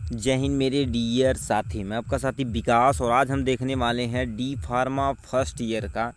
जय हिंद मेरे डियर साथी, मैं आपका साथी विकास और आज हम देखने वाले हैं डी फार्मा फर्स्ट ईयर का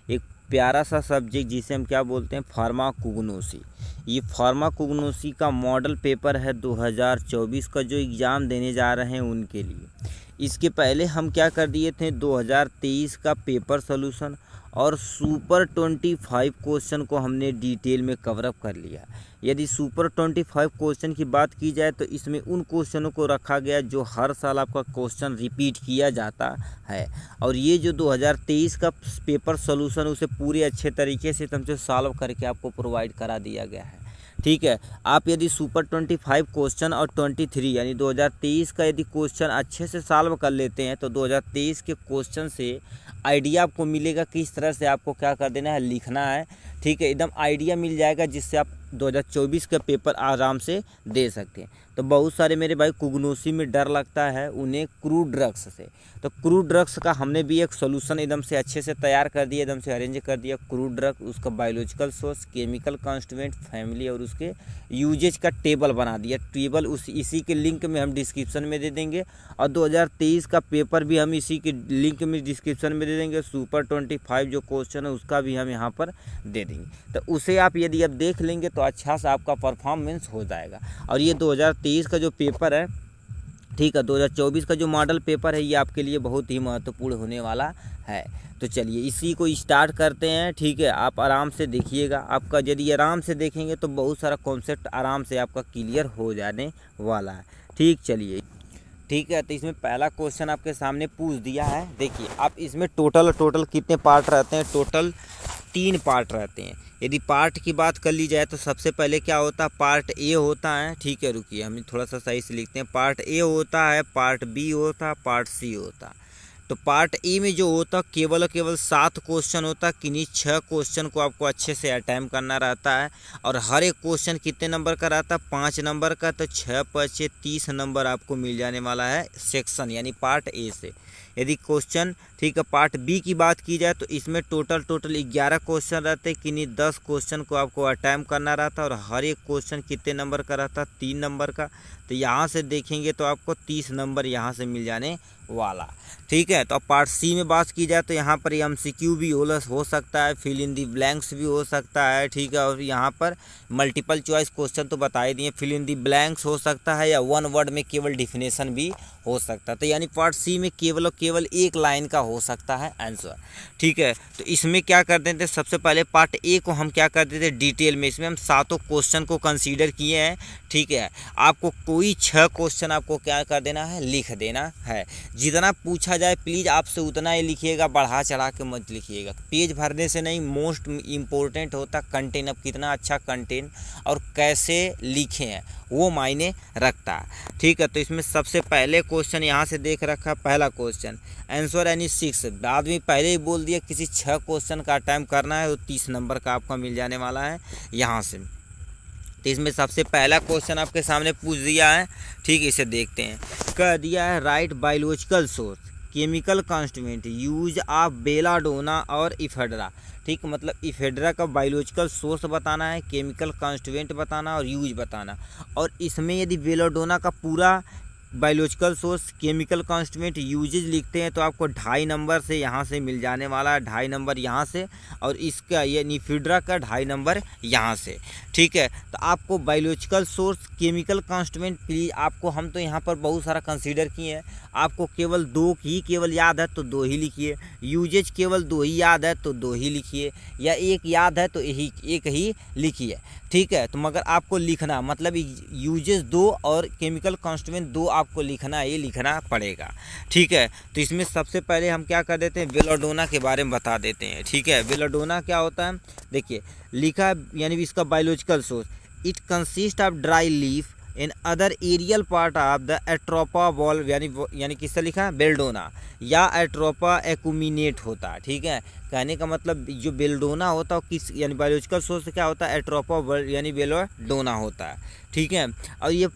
एक प्यारा सा सब्जेक्ट जिसे हम क्या बोलते हैं, फार्माकोग्नोसी। ये फार्माकोग्नोसी का मॉडल पेपर है 2024 का, जो एग्ज़ाम देने जा रहे हैं उनके लिए। इसके पहले हम क्या कर दिए थे, 2023 का पेपर सोल्यूशन और सुपर 25 क्वेश्चन को हमने डिटेल में कवरअप कर लिया। यदि सुपर 25 क्वेश्चन की बात की जाए तो इसमें उन क्वेश्चनों को रखा गया जो हर साल आपका क्वेश्चन रिपीट किया जाता है, और ये जो 2023 का पेपर सोल्यूशन उसे पूरे अच्छे तरीके से तुमसे सॉल्व करके आपको प्रोवाइड करा दिया गया है। ठीक है, आप यदि सुपर 25 क्वेश्चन और 23 यानी 2023 का यदि क्वेश्चन अच्छे से सॉल्व कर लेते हैं तो 2023 के क्वेश्चन से आइडिया आपको मिलेगा किस तरह से आपको क्या कर देना है, लिखना है। ठीक है, एकदम आइडिया मिल जाएगा जिससे आप 2024 का पेपर आराम से दे सकते हैं। तो बहुत सारे मेरे भाई कुग्नोसी में डर लगता है उन्हें क्रूड ड्रग्स से, तो क्रूड ड्रग्स का हमने भी एक सोल्यूशन एकदम से अच्छे से तैयार कर दिया, एकदम से अरेंज कर दिया। क्रूड ड्रग, उसका biological source, chemical constituent, family और उसके यूजेज का टेबल बना दिया। टेबल इसी के लिंक में हम डिस्क्रिप्शन में दे देंगे, और 2023 का पेपर भी हम इसी के लिंक में डिस्क्रिप्शन में दे देंगे। सुपर 25 जो क्वेश्चन है उसका भी हम यहाँ पर दे देंगे, तो उसे आप यदि आप देख लेंगे तो अच्छा सा आपका परफॉर्मेंस हो जाएगा। और ये 2023 का जो पेपर है, ठीक है, 2024 का जो मॉडल पेपर है ये आपके लिए बहुत ही महत्वपूर्ण होने वाला है। तो चलिए इसी को स्टार्ट करते हैं। ठीक है, आप आराम से देखिएगा, आपका यदि आराम से देखेंगे तो बहुत सारा कॉन्सेप्ट आराम से आपका क्लियर हो जाने वाला है। ठीक, चलिए ठीक है, तो इसमें पहला क्वेश्चन आपके सामने पूछ दिया है। देखिए आप इसमें टोटल कितने पार्ट रहते हैं, टोटल 3 पार्ट रहते हैं। यदि पार्ट की बात कर ली जाए तो सबसे पहले क्या होता है, पार्ट ए होता है। ठीक है, रुकिए हम थोड़ा सा सही से लिखते हैं। पार्ट ए होता है, पार्ट बी होता है, पार्ट सी होता है। तो पार्ट ए में जो होता है केवल 7 क्वेश्चन होता है, किन्हीं 6 क्वेश्चन को आपको अच्छे से अटेम्प्ट करना रहता है। और हर एक क्वेश्चन कितने नंबर का रहता है, 5 नंबर का। तो 6 × 5 = 30 नंबर आपको मिल जाने वाला है सेक्शन यानी पार्ट ए से। यदि क्वेश्चन, ठीक है, पार्ट बी की बात की जाए तो इसमें टोटल 11 क्वेश्चन रहते हैं, किन्हीं 10 क्वेश्चन को आपको अटेम्प्ट करना रहता है। और हर एक क्वेश्चन कितने नंबर का रहता है, 3 नंबर का। तो यहाँ से देखेंगे तो आपको 30 नंबर यहाँ से मिल जाने वाला। ठीक है, तो अब पार्ट सी में बात की जाए तो यहाँ पर MCQ भी हो सकता है, फिल इन दी ब्लैंक्स भी हो सकता है। ठीक है, और यहाँ पर मल्टीपल चॉइस क्वेश्चन तो बता ही दिए, फिल इन दी ब्लैंक्स हो सकता है, या 1 वर्ड में केवल डिफिनेशन भी हो सकता है। तो यानी पार्ट सी में केवल और केवल 1 लाइन का हो सकता है आंसर। ठीक है, तो इसमें क्या कर देते हैं, सबसे पहले पार्ट ए को हम क्या कर देते हैं डिटेल में, इसमें हम 7 क्वेश्चन को कंसीडर किए हैं। ठीक है, आपको कोई 6 क्वेश्चन आपको क्या कर देना है, लिख देना है। जितना पूछा जाए प्लीज़ आपसे उतना ही लिखिएगा, बढ़ा चढ़ा के मत लिखिएगा। पेज भरने से नहीं, मोस्ट इम्पोर्टेंट होता कंटेंट। अब कितना अच्छा कंटेंट और कैसे लिखे हैं वो मायने रखता है। ठीक है, तो इसमें सबसे पहले क्वेश्चन यहाँ से देख रखा, पहला क्वेश्चन आंसर एनी 6। आदमी पहले ही बोल दिया किसी 6 क्वेश्चन का अटेम्प्ट करना है, तो 30 नंबर का आपका मिल जाने वाला है यहाँ से। तो इसमें सबसे पहला क्वेश्चन आपके सामने पूछ दिया है। ठीक है, इसे देखते हैं। कह दिया है right biological source, chemical constituent, use of belladonna और इफेड्रा। ठीक, मतलब इफेड्रा का बायोलॉजिकल सोर्स बताना है, केमिकल कॉन्स्टिट्यूएंट बताना और यूज बताना। और इसमें यदि बेलाडोना का पूरा biological source, chemical constituent, usages लिखते हैं तो आपको 2.5 नंबर से यहाँ से मिल जाने वाला है, 2.5 नंबर यहाँ से, और इसका ये निफिड्रा का 2.5 नंबर यहाँ से। ठीक है, तो आपको biological source, chemical constituent, please आपको, हम तो यहाँ पर बहुत सारा कंसीडर किए हैं, आपको केवल 2 ही केवल याद है तो 2 ही लिखिए। यूजेज केवल 2 ही याद है तो 2 ही लिखिए, या 1 याद है तो एक ही लिखिए। ठीक है, तो मगर आपको लिखना मतलब यूजेस 2 और केमिकल कॉन्स्टिट्यूएंट 2 आपको लिखना, ये लिखना पड़ेगा। ठीक है, तो इसमें सबसे पहले हम क्या कर देते हैं, बेलाडोना के बारे में बता देते हैं। ठीक है, बेलाडोना क्या होता है, देखिए लिखा, यानी इसका biological source, it consist of dry leaf in other aerial part of the Atropa valve, यानी किससे लिखा है, बेल्डोना या एट्रोपा एकुमिनेट होता है। ठीक है, कहने का मतलब जो बेल्डोना होता है किस, यानी बायोलॉजिकल सोर्स क्या होता है, एट्रोपा यानी बेल्डोना होता है। ठीक है, और ये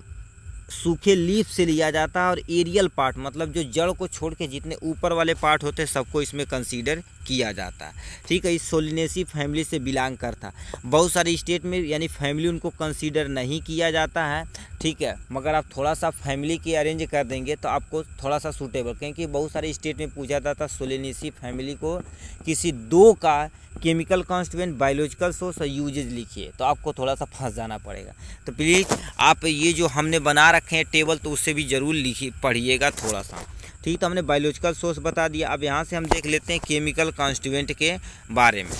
सूखे लीफ से लिया जाता है, और एरियल पार्ट मतलब जो जड़ को छोड़ के जितने ऊपर वाले पार्ट होते हैं सबको इसमें कंसीडर किया जाता है। ठीक है, इस सोलिनेसी फैमिली से बिलोंग करता। बहुत सारे स्टेट में यानी फैमिली उनको कंसीडर नहीं किया जाता है। ठीक है, मगर आप थोड़ा सा फैमिली की अरेंज कर देंगे तो आपको थोड़ा सा सूटेबल, क्योंकि बहुत सारे स्टेट में पूछा जाता है सोलिनेसी फैमिली को किसी दो का केमिकल कॉन्स्टिट्यूएंट, बायोलॉजिकल सोर्स और यूजेज लिखिए, तो आपको थोड़ा सा फंस जाना पड़ेगा। तो प्लीज़ आप ये जो हमने बना रखे हैं टेबल, तो उससे भी ज़रूर लिखिए, पढ़िएगा थोड़ा सा। ठीक, तो हमने बायोलॉजिकल सोर्स बता दिया। अब यहाँ से हम देख लेते हैं केमिकल कॉन्स्टिट्यूएंट के बारे में।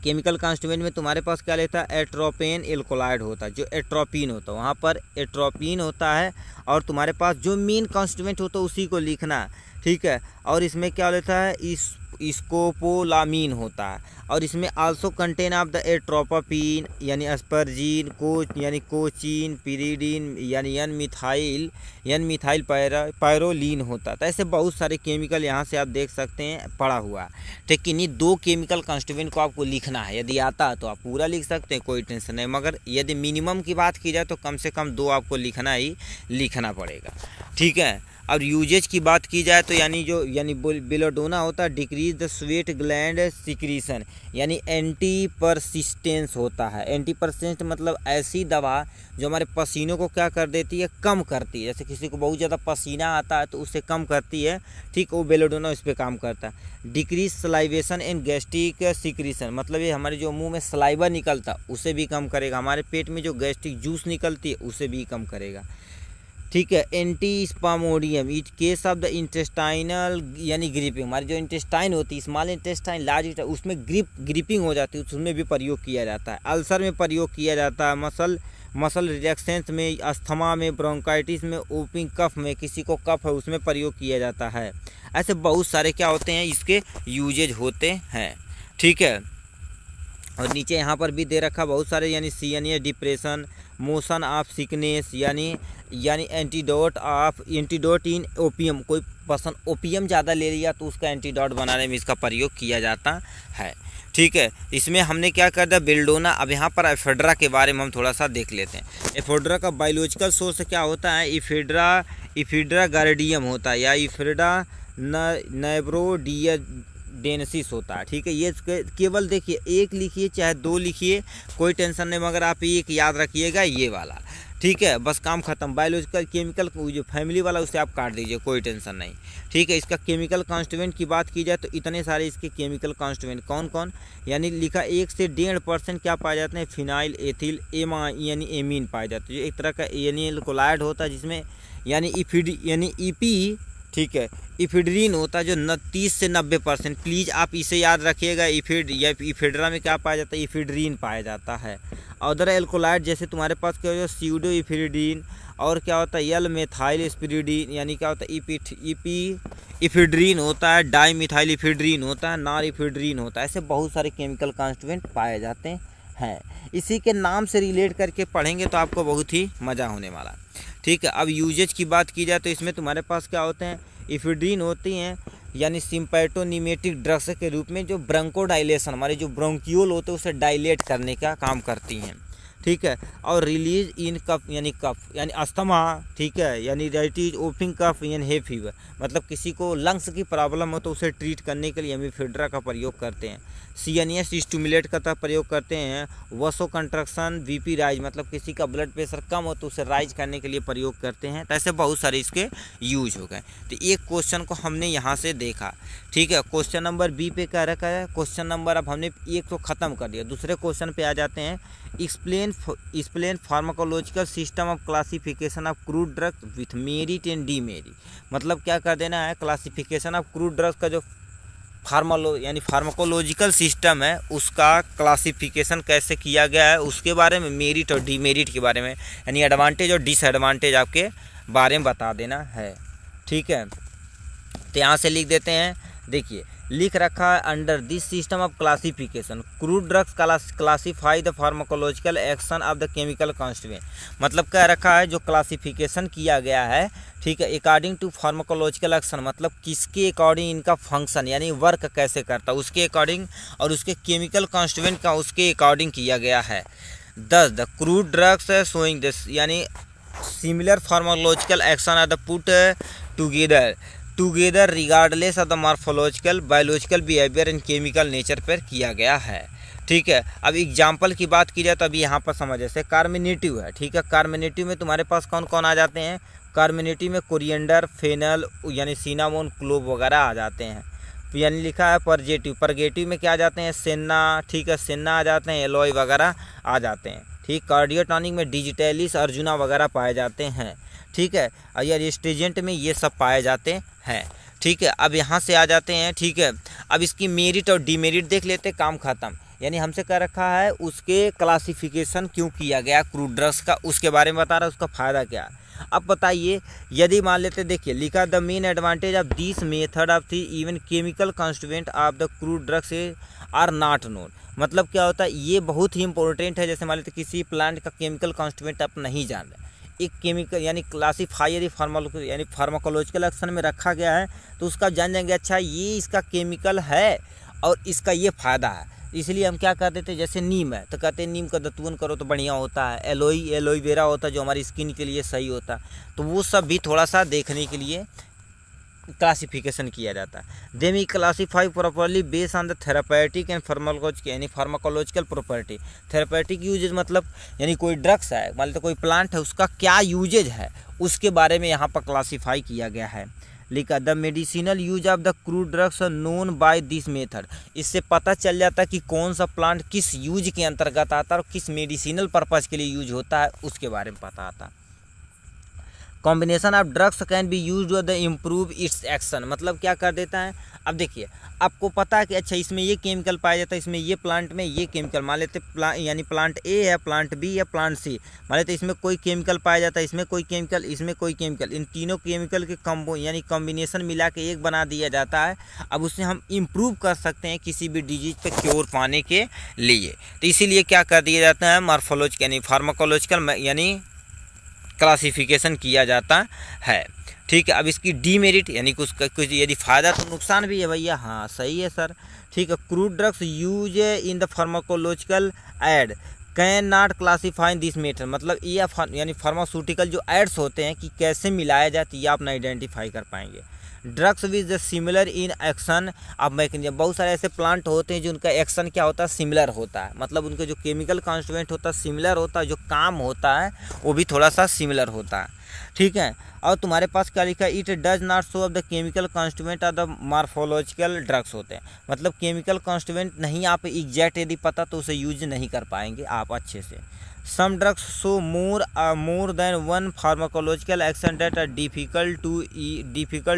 केमिकल कॉन्स्टिट्यूएंट में तुम्हारे पास क्या लेता है, एट्रोपेन एल्कोलाइड होता है, जो एट्रोपिन होता है वहाँ पर एट्रोपिन होता है, और तुम्हारे पास जो मेन कॉन्स्टिट्यूएंट होता है उसी को लिखना। ठीक है, और इसमें क्या लेता है, स्कोपोलामीन होता है, और इसमें आल्सो कंटेन ऑफ द एट्रोपापीन यानी अस्परजीन, यानी कोचिन, पिरीडीन यानी एन मिथाइल पायरोलीन होता है। तो ऐसे बहुत सारे केमिकल यहाँ से आप देख सकते हैं पड़ा हुआ है। ठीक, इन्हीं दो केमिकल कॉन्स्टिट्यूएंट को आपको लिखना है। यदि आता है तो आप पूरा लिख सकते हैं, कोई टेंशन नहीं, मगर यदि मिनिमम की बात की जाए तो कम से कम दो आपको लिखना पड़ेगा। ठीक है, अब यूजेज की बात की जाए तो यानी बेलोडोना होता है decrease the sweat gland secretion, यानी एंटी परसिस्टेंस होता है। एंटी परसिस्टेंस मतलब ऐसी दवा जो हमारे पसीनों को क्या कर देती है, कम करती है। जैसे किसी को बहुत ज़्यादा पसीना आता है तो उससे कम करती है। ठीक, वो बेलोडोना इस पर काम करता है। Decrease salivation and gastric secretion, मतलब ये हमारे जो मुंह में सलाइवा निकलता उसे भी कम करेगा। हमारे पेट में जो गैस्ट्रिक जूस निकलती है उसे भी कम करेगा। ठीक है, anti spasmodic it case of the intestinal यानी ग्रिपिंग, हमारी जो इंटेस्टाइन होती है, स्मॉल इंटेस्टाइन, लार्ज, उसमें ग्रिपिंग हो जाती है, उसमें भी प्रयोग किया जाता है। अल्सर में प्रयोग किया जाता है, मसल रिलैक्सेंस में, अस्थमा में, ब्रोंकाइटिस में, ओपिंग कफ में, किसी को कफ है उसमें प्रयोग किया जाता है। ऐसे बहुत सारे क्या होते हैं इसके यूजेज होते हैं। ठीक है, और नीचे यहाँ पर भी दे रखा बहुत सारे, यानी CNA depression, motion of sickness, यानी एंटीडोट इन ओपियम, कोई पर्सन ओपियम ज़्यादा ले लिया तो उसका एंटीडोट बनाने में इसका प्रयोग किया जाता है। ठीक है, इसमें हमने क्या कर दिया, बेल्डोना। अब यहाँ पर एफेड्रा के बारे में हम थोड़ा सा देख लेते हैं। एफेड्रा का बायोलॉजिकल सोर्स क्या होता है, इफिड्रा गार्डियम होता है, या इफिड्रा नाइब्रोडियाडेंसिस होता है। ठीक है, ये केवल देखिए एक लिखिए चाहे दो लिखिए, कोई टेंशन नहीं, मगर आप एक याद रखिएगा, ये वाला। ठीक है, बस काम खत्म। बायोलॉजिकल केमिकल जो फैमिली वाला उसे आप काट दीजिए, कोई टेंशन नहीं। ठीक है, इसका केमिकल कॉन्स्टिट्यूएंट की बात की जाए तो इतने सारे इसके केमिकल कॉन्स्टिट्यूएंट कौन कौन, यानी लिखा 1 से 1.5% क्या पाए जाते हैं, फिनाइल एथिल यानी एमीन पाए जाते हैं, जो एक तरह का यानी एल्कोलाइड होता है, जिसमें यानी ईपी, ठीक है, इफिड्रीन होता है जो 30 से 90%। प्लीज़ आप इसे याद रखिएगा, इफिड्रा में क्या पाया जाता है, इफिड्रीन पाया जाता है। अदर एल्कोलाइड जैसे तुम्हारे पास क्या होता है, सीडो इफिड्रीन, और क्या होता है, यल मेथाइल स्पिरिडीन, यानी क्या होता है, इफिड्रीन होता है, डाई मिथाइल इफिड्रीन होता है, नार इफिड्रीन होता है। ऐसे बहुत सारे केमिकल कॉन्स्टिट्यूएंट पाए जाते हैं। इसी के नाम से रिलेट करके पढ़ेंगे तो आपको बहुत ही मज़ा होने वाला। ठीक है, अब यूजेज की बात की जाए तो इसमें तुम्हारे पास क्या होते हैं, इफिड्रीन होती हैं, यानी सिम्पैटोनिमेटिक ड्रग्स के रूप में, जो ब्रोंकोडाइलेशन, हमारे जो ब्रोंकियोल होते हैं उसे डायलेट करने का काम करती हैं। ठीक है, और रिलीज इन कफ यानी अस्थमा। ठीक है, यानी राइटिज ओपिंग कफ यानी हे फीवर, मतलब किसी को लंग्स की प्रॉब्लम हो तो उसे ट्रीट करने के लिए हम इफिड्रा का प्रयोग करते हैं। सीएनएस स्टिमुलेट का प्रयोग करते हैं। वसो कंट्रक्शन बीपी राइज, मतलब किसी का ब्लड प्रेशर कम हो तो उसे राइज करने के लिए प्रयोग करते हैं। तो ऐसे बहुत सारे इसके यूज हो गए। तो एक क्वेश्चन को हमने यहाँ से देखा। ठीक है, क्वेश्चन नंबर बी पे क्या रखा है, क्वेश्चन नंबर, अब हमने एक तो ख़त्म कर दिया, दूसरे क्वेश्चन पे आ जाते हैं। Explain pharmacological system of classification of crude drugs with merit and demerit, मतलब क्या कर देना है, क्लासिफिकेशन ऑफ क्रूड ड्रग्स का जो यानी फार्माकोलॉजिकल सिस्टम है उसका क्लासिफिकेशन कैसे किया गया है उसके बारे में, मेरिट और डीमेरिट के बारे में, यानी एडवांटेज और डिसएडवांटेज आपके बारे में बता देना है। ठीक है, तो यहाँ से लिख देते हैं, देखिए लिख रखा है, under this system of classification crude drugs classify the pharmacological action of the chemical constituent, मतलब क्या रखा है, जो क्लासिफिकेशन किया गया है, ठीक है, अकॉर्डिंग टू फार्माकोलॉजिकल एक्शन, मतलब किसके अकॉर्डिंग इनका फंक्शन यानी वर्क कैसे करता है उसके अकॉर्डिंग, और उसके केमिकल कॉन्स्टिट्यूएंट का उसके अकॉर्डिंग किया गया है। Thus the crude drugs showing this यानी similar pharmacological action are the put together, together regardless of the morphological biological behaviour and chemical nature पर किया गया है। ठीक है, अब एग्जाम्पल की बात की जाए तो अभी यहाँ पर समझ जैसे कार्मिनेटिव है। ठीक है, कार्मिनेटिव में तुम्हारे पास कौन कौन आ जाते हैं, कार्मिनेटिव में कोरिएंडर, फेनल यानी सिनामोन, क्लोव वगैरह आ जाते हैं। यानी लिखा है परजेटिव, परगेटिव में क्या आ जाते हैं, सेन्ना। ठीक है, सेन्ना आ जाते हैं, एलॉय वगैरह आ जाते हैं। ठीक, कार्डियोटॉनिक में डिजिटलिस, अर्जुना वगैरह पाए जाते हैं। ठीक है, और यार स्टेजेंट में ये सब पाए जाते हैं। ठीक है, अब यहाँ से आ जाते हैं। ठीक है, अब इसकी मेरिट और डीमेरिट देख लेते, काम खत्म। यानी हमसे कह रखा है उसके क्लासिफिकेशन क्यों किया गया क्रूड ड्रग्स का, उसके बारे में बता रहा है, उसका फ़ायदा क्या है। अब बताइए, यदि मान लेते, देखिए लिखा the main advantage of this method of the even chemical constituent of the crude drugs are not known. मतलब क्या होता है, ये बहुत ही इंपॉर्टेंट है। जैसे मान लेते किसी प्लांट का केमिकल कॉन्स्टिट्यूएंट आप नहीं जान रहे, एक केमिकल यानी क्लासीफाई यदि फार्माकोलॉजिकल एक्शन में रखा गया है तो उसका जान जाएंगे, अच्छा ये इसका केमिकल है और इसका ये फ़ायदा है। इसलिए हम क्या कर देते हैं, जैसे नीम है तो कहते हैं नीम का दतून करो तो बढ़िया होता है। एलोवेरा होता है जो हमारी स्किन के लिए सही होता है। तो वो सब भी थोड़ा सा देखने के लिए क्लासिफिकेशन किया जाता है। They we classify properly based on the therapeutic and pharmacological यानी फार्माकोलॉजिकल प्रॉपर्टी। थेरापेटिक यूजेज मतलब यानी कोई ड्रग्स है, मान लो कोई प्लांट है, उसका क्या यूजेज है उसके बारे में यहाँ पर क्लासीफाई किया गया है। लिखा the medicinal use of the crude drugs known by this method. इससे पता चल जाता है कि कौन सा प्लांट किस यूज के अंतर्गत आता है और किस मेडिसिनल पर्पज़ के लिए यूज होता है, उसके बारे में पता आता है। Combination of drugs can be use the improve it's action. मतलब क्या कर देता है, अब देखिए आपको पता है कि अच्छा इसमें ये केमिकल पाया जाता है, इसमें ये प्लांट में ये केमिकल, मान लेते यानी प्लांट ए है, प्लांट बी है, प्लांट सी, मान लेते इसमें कोई केमिकल पाया जाता है, इसमें कोई केमिकल, इसमें कोई केमिकल, इन तीनों केमिकल के यानी कॉम्बिनेशन मिला के एक बना दिया जाता है। अब उससे हम इम्प्रूव कर सकते हैं किसी भी डिजीज पे क्योर पाने के लिए। तो इसीलिए क्या कर दिया जाता है, मॉर्फोलॉजिकल यानी फार्माकोलॉजिकल यानी क्लासिफिकेशन किया जाता है। ठीक है, अब इसकी डीमेरिट यानी कुछ यदि फ़ायदा तो नुकसान भी है भैया। हाँ सही है सर। ठीक है, crude drugs use in the pharmacological aid can not classify this method. मतलब ये यानी फार्मास्यूटिकल जो एड्स होते हैं कि कैसे मिलाया जाए तो ये आप ना आइडेंटिफाई कर पाएंगे। Drugs which similar in action अब मैकेनिज्म, बहुत सारे ऐसे प्लांट होते हैं जो उनका एक्शन क्या होता है, सिमिलर होता है। मतलब उनके जो केमिकल कॉन्स्टिट्यूएंट होता है सिमिलर होता है, जो काम होता है वो भी थोड़ा सा सिमिलर होता है। ठीक है, और तुम्हारे पास क्या लिखा है, it does not show off the chemical constituent of the morphological drugs होते हैं। मतलब केमिकल कॉन्स्टिट्यूएंट नहीं आप एग्जैक्ट यदि पता तो उसे यूज नहीं कर पाएंगे आप अच्छे से। Some drugs show more than one pharmacological action that are difficult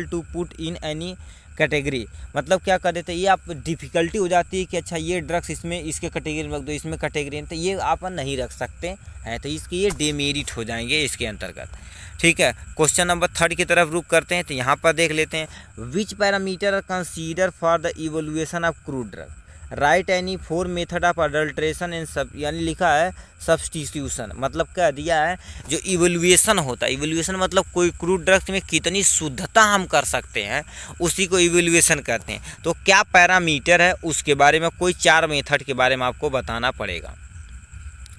to put in any category. मतलब क्या कर देते हैं, ये आप डिफ़िकल्टी हो जाती है कि अच्छा ये ड्रग्स इसमें इसके कैटेगरी में रख दो, इसमें कैटेगरी में, तो ये आप नहीं रख सकते हैं, तो इसके ये डेमेरिट हो जाएंगे इसके अंतर्गत। ठीक है, क्वेश्चन नंबर 3 की तरफ रुक करते हैं। तो यहाँ पर देख लेते हैं, which parameter are consider for the evolution of crude drug, right any 4 method of adulteration and सब यानी लिखा है सब्स्टिट्यूशन। मतलब क्या दिया है, जो इवोल्यूशन होता है, इवोल्यूशन मतलब कोई क्रूड ड्रग्स में कितनी शुद्धता हम कर सकते हैं उसी को इवोल्यूशन कहते हैं। तो क्या पैरामीटर है उसके बारे में कोई 4 मेथड के बारे में आपको बताना पड़ेगा।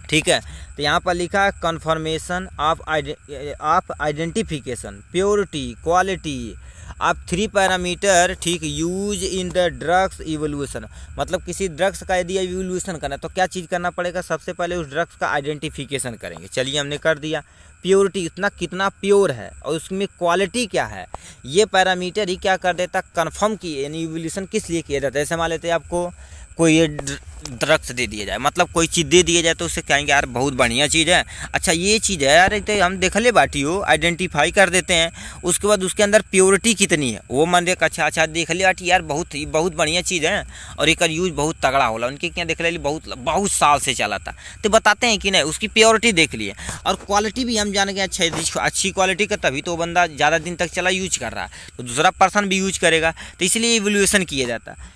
ठीक है, तो यहाँ पर लिखा है confirmation of identification, purity, quality आप 3 पैरामीटर। ठीक, use in the drugs evolution मतलब किसी ड्रग्स का यदि इवोल्यूशन करना है तो क्या चीज़ करना पड़ेगा, सबसे पहले उस ड्रग्स का आइडेंटिफिकेशन करेंगे। चलिए हमने कर दिया। प्योरिटी कितना प्योर है और उसमें क्वालिटी क्या है, ये पैरामीटर ही क्या कर देता, कन्फर्म की यानी इवोल्यूशन किस लिए किया जाता है। जैसे मान लेते हैं आपको कोई ये ड्रग्स दे दिया जाए, मतलब कोई चीज़ दे दिया जाए तो उससे कहेंगे यार बहुत बढ़िया चीज़ है, अच्छा ये चीज़ है यार, तो हम देख ले बाटी हो, आइडेंटिफाई कर देते हैं। उसके बाद उसके अंदर प्योरिटी कितनी है वो मान देख, अच्छा देख ले बाटी यार बहुत बढ़िया चीज़ है और एक यूज बहुत तगड़ा होला, उनके क्या देख ले बहुत साल से चला था, तो बताते हैं कि नहीं उसकी प्योरिटी देख लिए। और क्वालिटी भी हम जान गए, अच्छा अच्छी क्वालिटी का तभी तो बंदा ज़्यादा दिन तक चला यूज कर रहा है, तो दूसरा पर्सन भी यूज करेगा, तो इसलिए इवोल्यूशन किया जाता है।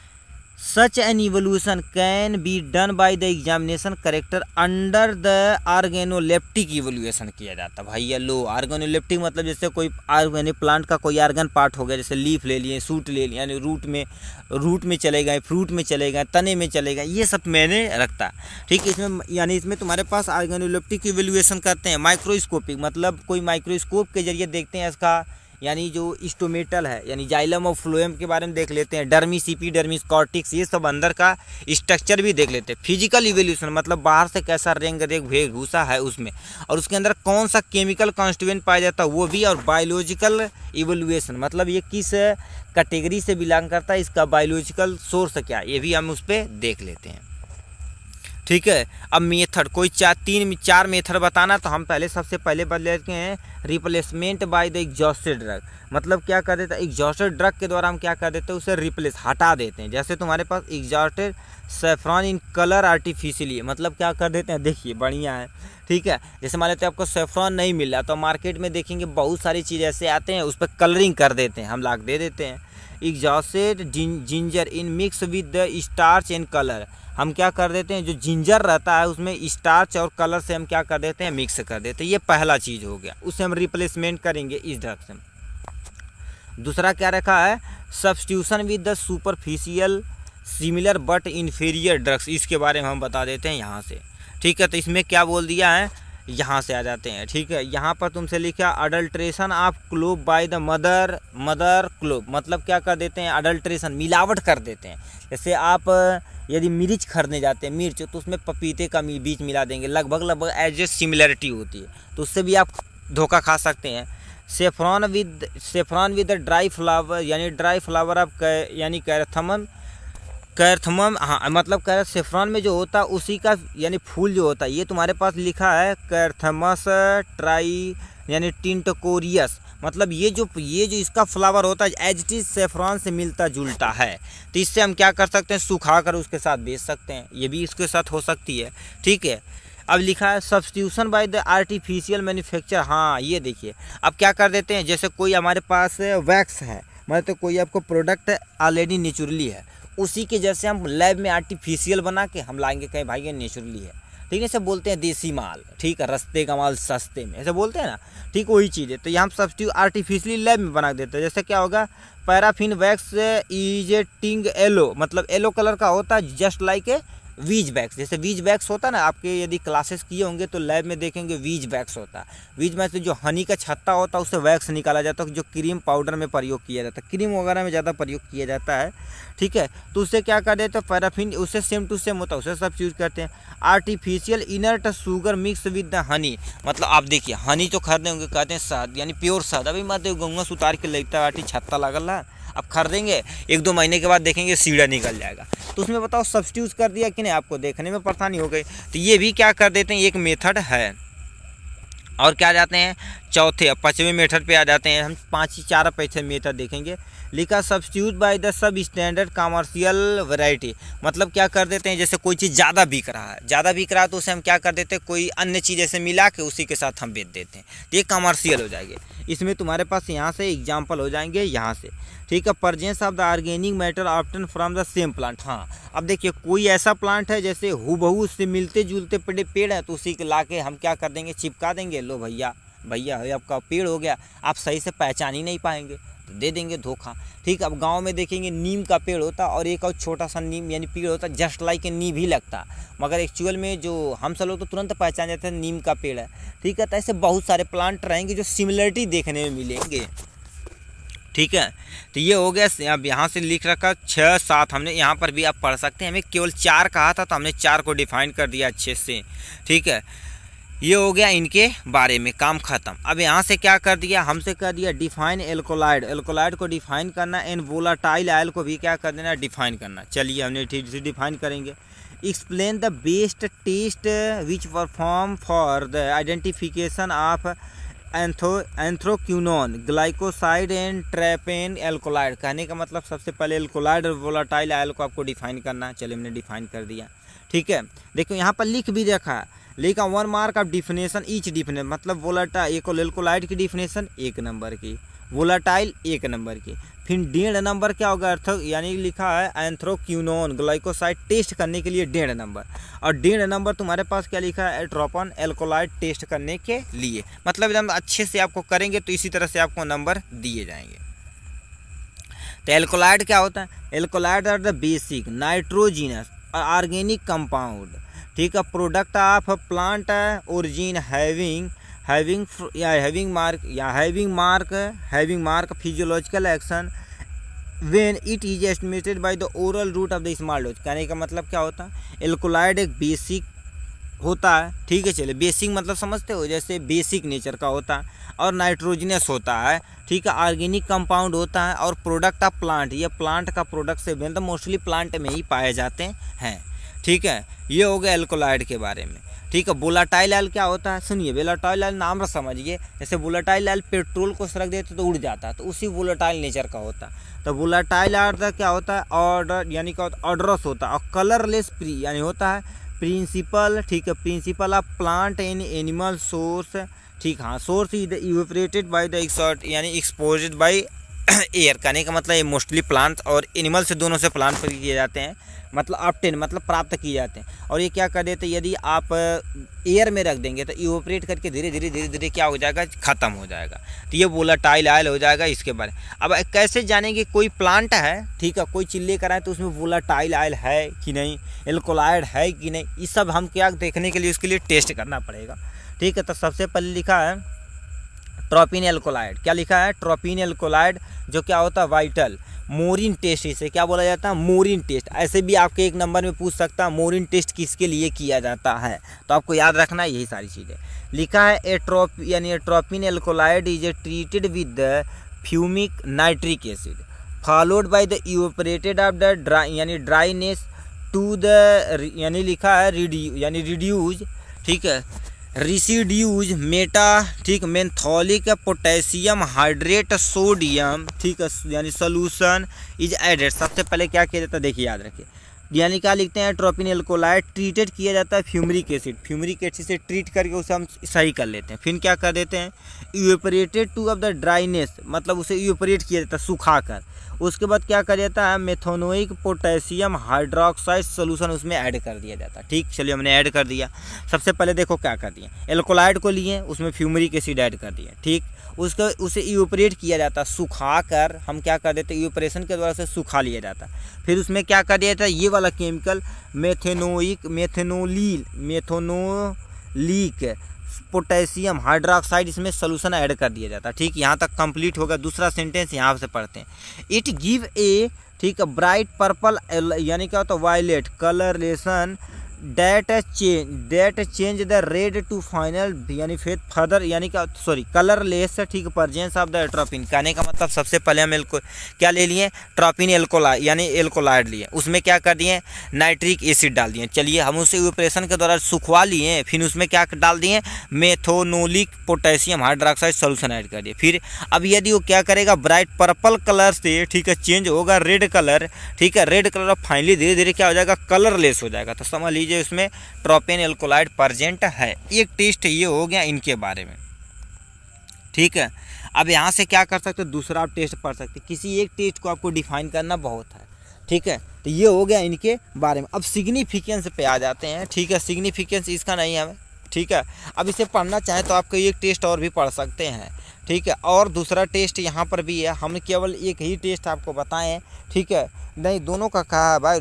Such an evolution can be done by the examination character under the organoleptic evaluation किया जाता है। भैया लो, ऑर्गेनोलेप्टिक मतलब जैसे कोई यानी प्लांट का कोई ऑर्गन पार्ट हो गया, जैसे लीफ ले लिए, सूट ले लिए, यानी रूट में चले गए, फ्रूट में चले गए, तने में चले गए, ये सब मैंने रखता है। ठीक है, इसमें यानी इसमें तुम्हारे पास ऑर्गेनोलेप्टिक इवैल्यूएशन करते हैं। माइक्रोस्कोपिक मतलब कोई माइक्रोस्कोप के जरिए देखते हैं इसका यानी जो स्टोमेटल है यानी जाइलम और फ्लोएम के बारे में देख लेते हैं, डर्मिस, एपिडर्मिस, कॉर्टेक्स, ये सब अंदर का स्ट्रक्चर भी देख लेते हैं। फिजिकल इवोल्यूशन मतलब बाहर से कैसा रंग रेग वेशभूषा है उसमें, और उसके अंदर कौन सा केमिकल कॉन्स्टिट्यूएंट पाया जाता है वो भी, और बायोलॉजिकल इवोल्यूशन मतलब ये किस कैटेगरी से बिलोंग करता है, इसका बायोलॉजिकल सोर्स क्या है, ये भी हम उस पर देख लेते हैं। ठीक है, अब मेथड कोई चार मेथड बताना, तो हम सबसे पहले बदल लेते हैं replacement by the exhausted drug. मतलब क्या कर देते हैं, एग्जॉस्टेड ड्रग के द्वारा हम क्या कर देते हैं, उसे रिप्लेस हटा देते हैं। जैसे तुम्हारे पास exhausted saffron in colour artificially, मतलब क्या कर देते हैं, देखिए बढ़िया है। ठीक है, जैसे मान लेते हैं आपको सेफ्रॉन नहीं मिल रहा, तो मार्केट में देखेंगे बहुत सारी चीज़ ऐसे आते हैं, उस पर कलरिंग कर देते हैं, हम लाग दे देते हैं। Exhausted ginger in mix with the starch and colour, हम क्या कर देते हैं, जो जिंजर रहता है उसमें स्टार्च और कलर से हम क्या कर देते हैं, मिक्स कर देते हैं। ये पहला चीज़ हो गया, उसे हम रिप्लेसमेंट करेंगे इस ड्रग से। दूसरा क्या रखा है, substitution with the superficial similar but inferior drugs, इसके बारे में हम बता देते हैं यहाँ से। ठीक है, तो इसमें क्या बोल दिया है, यहाँ से आ जाते हैं। ठीक है, यहाँ पर तुमसे लिखा adulteration of Clove by the mother Clove, मतलब क्या कर देते हैं, अडल्ट्रेशन मिलावट कर देते हैं। जैसे आप यदि मिर्च खरीदने जाते हैं, मिर्च, तो उसमें पपीते का बीज मिला देंगे, लगभग एज ए सिमिलरिटी होती है, तो उससे भी आप धोखा खा सकते हैं। सेफ्रॉन विद ड्राई फ्लावर, यानी ड्राई फ्लावर ऑफ यानी कैरथमम, हाँ मतलब सेफ्रॉन में जो होता है उसी का यानी फूल जो होता है, ये तुम्हारे पास लिखा है कैरथमस ट्राई यानी टिंटकोरियस, मतलब ये जो इसका फ्लावर होता है एज इट इज सेफ्रॉन से मिलता जुलता है, तो इससे हम क्या कर सकते हैं, सुखा कर उसके साथ बेच सकते हैं, ये भी इसके साथ हो सकती है। ठीक है, अब लिखा है substitution by the artificial manufacture, हाँ ये देखिए, अब क्या कर देते हैं, जैसे कोई हमारे पास वैक्स है, मतलब तो कोई आपको प्रोडक्ट ऑलरेडी नेचुरली है, उसी के जैसे हम लैब में आर्टिफिशियल बना के हम लाएंगे, कहीं भाई ये नेचुरली है, ठीक है, इसे बोलते हैं देसी माल। ठीक है, रस्ते का माल सस्ते में, ऐसे बोलते हैं ना, ठीक वही चीज़ है। तो यहाँ हम सब्स्टिट्यूट आर्टिफिशियली लैब में बना देते हैं। जैसे क्या होगा, पैराफिन वैक्स इज ए टिंग येलो, मतलब येलो कलर का होता है, जस्ट लाइक ए वीज बैक्स, जैसे वीज बैक्स होता है ना, आपके यदि क्लासेस किए होंगे तो लैब में देखेंगे वीज बैक्स होता है। वीज में से जो हनी का छत्ता होता है उससे वैक्स निकाला जाता है, जो क्रीम पाउडर में प्रयोग किया जाता है, क्रीम वगैरह में ज़्यादा प्रयोग किया जाता है। ठीक है, तो उससे क्या कर देते हैं, पैराफिन उससे सेम टू सेम होता है, उसे सब यूज करते हैं। Artificial inert sugar mix with the honey, मतलब आप देखिए हनी तो खरीदे होंगे, कहते हैं शहद यानी प्योर शहद, अभी मत गंगा से उतार के लगता है छत्ता लगल है, अब खरीदेंगे 1-2 महीने के बाद देखेंगे सीढ़ा निकल जाएगा, तो उसमें बताओ सब्स्टिट्यूट कर दिया कि नहीं, आपको देखने में परेशानी हो गई। तो ये भी क्या कर देते हैं, एक मेथड है। और क्या जाते हैं, चौथे 5वें मेथड पे आ जाते हैं हम, 4 मेथड देखेंगे। लिखा substitute by the sub standard commercial variety, मतलब क्या कर देते हैं, जैसे कोई चीज़ ज़्यादा बिक रहा है तो उसे हम क्या कर देते हैं, कोई अन्य चीज़ ऐसे मिला के उसी के साथ हम बेच देते हैं, तो ये कमर्शियल हो जाएंगे। इसमें तुम्हारे पास यहाँ से एग्जाम्पल हो जाएंगे यहाँ से। ठीक है, presence of the organic matter obtain from the same plant, हाँ अब देखिए कोई ऐसा प्लांट है जैसे हूबहू उससे मिलते जुलते पेड़ है, तो उसी के ला के हम क्या कर देंगे, चिपका देंगे, लो भैया आपका पेड़ हो गया, आप सही से पहचान ही नहीं पाएंगे, तो दे देंगे धोखा। ठीक, अब गांव में देखेंगे नीम का पेड़ होता और एक और छोटा सा नीम यानी पेड़ होता, जस्ट लाइक नीम ही लगता, मगर एक्चुअल में जो हम सब लोग तो तुरंत पहचान जाते हैं नीम का पेड़ है। ठीक है, तो ऐसे बहुत सारे प्लांट रहेंगे जो सिमिलरिटी देखने में मिलेंगे। ठीक है, तो ये हो गया। अब यहाँ से लिख रखा 6-7, हमने यहाँ पर भी आप पढ़ सकते हैं, हमें केवल 4 कहा था तो हमने 4 को डिफाइन कर दिया अच्छे से। ठीक है, ये हो गया इनके बारे में, काम खत्म। अब यहाँ से क्या कर दिया, हमसे कर दिया डिफाइन एल्कोलाइड को डिफाइन करना, एंड वोलाटाइल आयल को भी क्या कर देना, डिफाइन करना। चलिए हमने ठीक से डिफाइन करेंगे। Explain the best test which perform for the identification of anthraquinone glycoside and tropane alkaloid, कहने का मतलब सबसे पहले एल्कोलाइड और वोलाटाइल आयल को आपको डिफाइन करना है। चलिए हमने डिफाइन कर दिया। ठीक है, देखो यहाँ पर लिख भी रखा है, लिखा 1 mark of definition each definition, मतलब वोलाटाइल एल्कोलाइड की डिफिनेशन 1 नंबर की, वोलाटाइल 1 नंबर की, फिर 1.5 नंबर क्या होगा, यानी लिखा है एंथ्रोक्विनोन ग्लाइकोसाइड टेस्ट करने के लिए 1.5 नंबर, और 1.5 नंबर तुम्हारे पास क्या लिखा है, एट्रोपन एल्कोलाइड टेस्ट करने के लिए, मतलब एकदम अच्छे से आपको करेंगे तो इसी तरह से आपको नंबर दिए जाएंगे। तो एल्कोलाइड क्या होता है, alkaloid are the basic nitrogenous organic compound, ठीक है, product of plant origin having mark physiological action when it is estimated by the oral route of the small dose. कहने का मतलब क्या होता है, एल्कोलाइड एक बेसिक होता है, ठीक है, चलिए बेसिक मतलब समझते हो, जैसे बेसिक नेचर का होता है और नाइट्रोजनस होता है, ठीक है, ऑर्गेनिक कंपाउंड होता है और प्रोडक्ट ऑफ प्लांट, ये प्लांट का प्रोडक्ट से बने, तो मोस्टली प्लांट में ही पाए जाते हैं, ठीक है। ये हो गया एल्कोलाइड के बारे में, ठीक है। वोलेटाइल ऑयल क्या होता है, सुनिए, वोलेटाइल ऑयल नाम समझिए, जैसे वोलेटाइल ऑयल पेट्रोल को सरक देते तो उड़ जाता है, तो उसी वोलेटाइल नेचर का होता है। तो वोलेटाइल ऑयल क्या होता है, ऑर्डर यानी क्या होता है, ऑर्डरस होता है, और कलरलेस फ्री यानी होता है प्रिंसिपल, ठीक है, principle of plant in animal source, ठीक, हाँ, source is evaporated by the exhaust यानी एक्सपोज्ड बाय एयर। कहने का मतलब ये मोस्टली प्लांट और एनिमल से, दोनों से प्लांट पर किए जाते हैं, मतलब ऑब्टेन मतलब प्राप्त किए जाते हैं। और ये क्या कर देते हैं, यदि आप एयर में रख देंगे तो इवेपोरेट करके धीरे धीरे क्या हो जाएगा, ख़त्म हो जाएगा। तो ये वोलेटाइल ऑयल हो जाएगा इसके बारे में। अब कैसे जानेंगे कोई प्लांट है, ठीक है, कोई चीज़ लेकर आए तो उसमें वोलेटाइल ऑयल है कि नहीं, एल्कोलाइड है कि नहीं, ये सब हम क्या देखने के लिए, उसके लिए टेस्ट करना पड़ेगा, ठीक है। तो सबसे पहले लिखा है ट्रोपिन एल्कोलाइड, क्या लिखा है, ट्रोपिन एल्कोलाइड, जो क्या होता है वाइटल मोरिन टेस्ट, इसे क्या बोला जाता है, मोरिन टेस्ट। ऐसे भी आपके एक नंबर में पूछ सकता है मोरिन टेस्ट किसके लिए किया जाता है, तो आपको याद रखना है यही सारी चीज़ें। लिखा है atropine alkaloid is treated with the fuming nitric acid followed by the evaporated of the dryness to the यानी लिखा है रिड्यूज, ठीक है, रिसिड्यूज मेटा, ठीक, मेंथोलिक पोटेशियम हाइड्रेट सोडियम, ठीक है, यानी सोल्यूशन इज एडेड। सबसे पहले क्या किया जाता है, देखिए याद रखिए, यानी क्या लिखते हैं, ट्रोपिन एल्कोलाइड ट्रीटेड किया जाता है फ्यूमरिक एसिड से ट्रीट करके उसे हम सही कर लेते हैं। फिर क्या कर देते हैं, evaporated two of the dryness, मतलब उसे इवेपोरेट किया जाता है सुखा कर। उसके बाद क्या कर जाता है, मेथोनोइक पोटेशियम हाइड्रोक्साइड सोल्यूशन उसमें ऐड कर दिया जाता है, ठीक, चलिए हमने ऐड कर दिया। सबसे पहले देखो क्या कर दिए, एल्कोलाइड को लिए उसमें फ्यूमरिक एसिड ऐड कर दिए, ठीक, उसे इवेपोरेट किया जाता है सुखा कर, हम क्या कर देते हैं, इवेपोरेशन के द्वारा से सुखा लिया जाता है। फिर उसमें क्या कर दिया जाता है, ये वाला केमिकल मेथोनोलिक पोटेशियम हाइड्रोक्साइड, इसमें सोल्यूशन ऐड कर दिया जाता है, ठीक। यहाँ तक कंप्लीट होगा। दूसरा सेंटेंस यहाँ से पढ़ते हैं, इट गिव ए, ठीक, ब्राइट पर्पल यानी क्या होता है violet coloration that change the red to final यानी फिर फर्दर यानी क्या कलरलेस, ठीक, प्रेजेंस ऑफ द एट्रोपिन। कहने का मतलब सबसे पहले हम क्या ले लिए, ट्रोपिन एल्कोलाइड लिए, उसमें क्या कर दिए, नाइट्रिक एसिड डाल दिए, चलिए हम उसे इवेपोरेशन के द्वारा सुखवा लिए, फिर उसमें क्या डाल दिए, मेथोनोलिक पोटेशियम हाइड्रोक्साइड सोल्यूशन ऐड कर दिए। फिर अब यदि वो क्या करेगा, ब्राइट पर्पल कलर से, ठीक है, चेंज होगा रेड कलर, ठीक है, रेड कलर फाइनली धीरे धीरे क्या हो जाएगा, कलरलेस हो जाएगा। तो समझ लीजिए उसमें ट्रोपिन एल्कोलाइड प्रेजेंट है। एक टेस्ट ये हो गया इनके बारे में, ठीक है। अब यहाँ से क्या कर सकते हो, दूसरा आप टेस्ट पढ़ सकते, किसी एक टेस्ट को आपको डिफाइन करना बहुत है, ठीक है। तो ये हो गया इनके बारे में। अब सिग्निफिकेंस पे आ जाते हैं, ठीक है, सिग्निफिकेंस इसका नहीं है, ठीक है। अब इसे पढ़ना चाहें तो आपको एक टेस्ट और भी पढ़ सकते हैं, ठीक है, और दूसरा टेस्ट यहाँ पर भी है, हम केवल एक ही टेस्ट आपको बताएं, ठीक है, नहीं दोनों का कहा है भाई,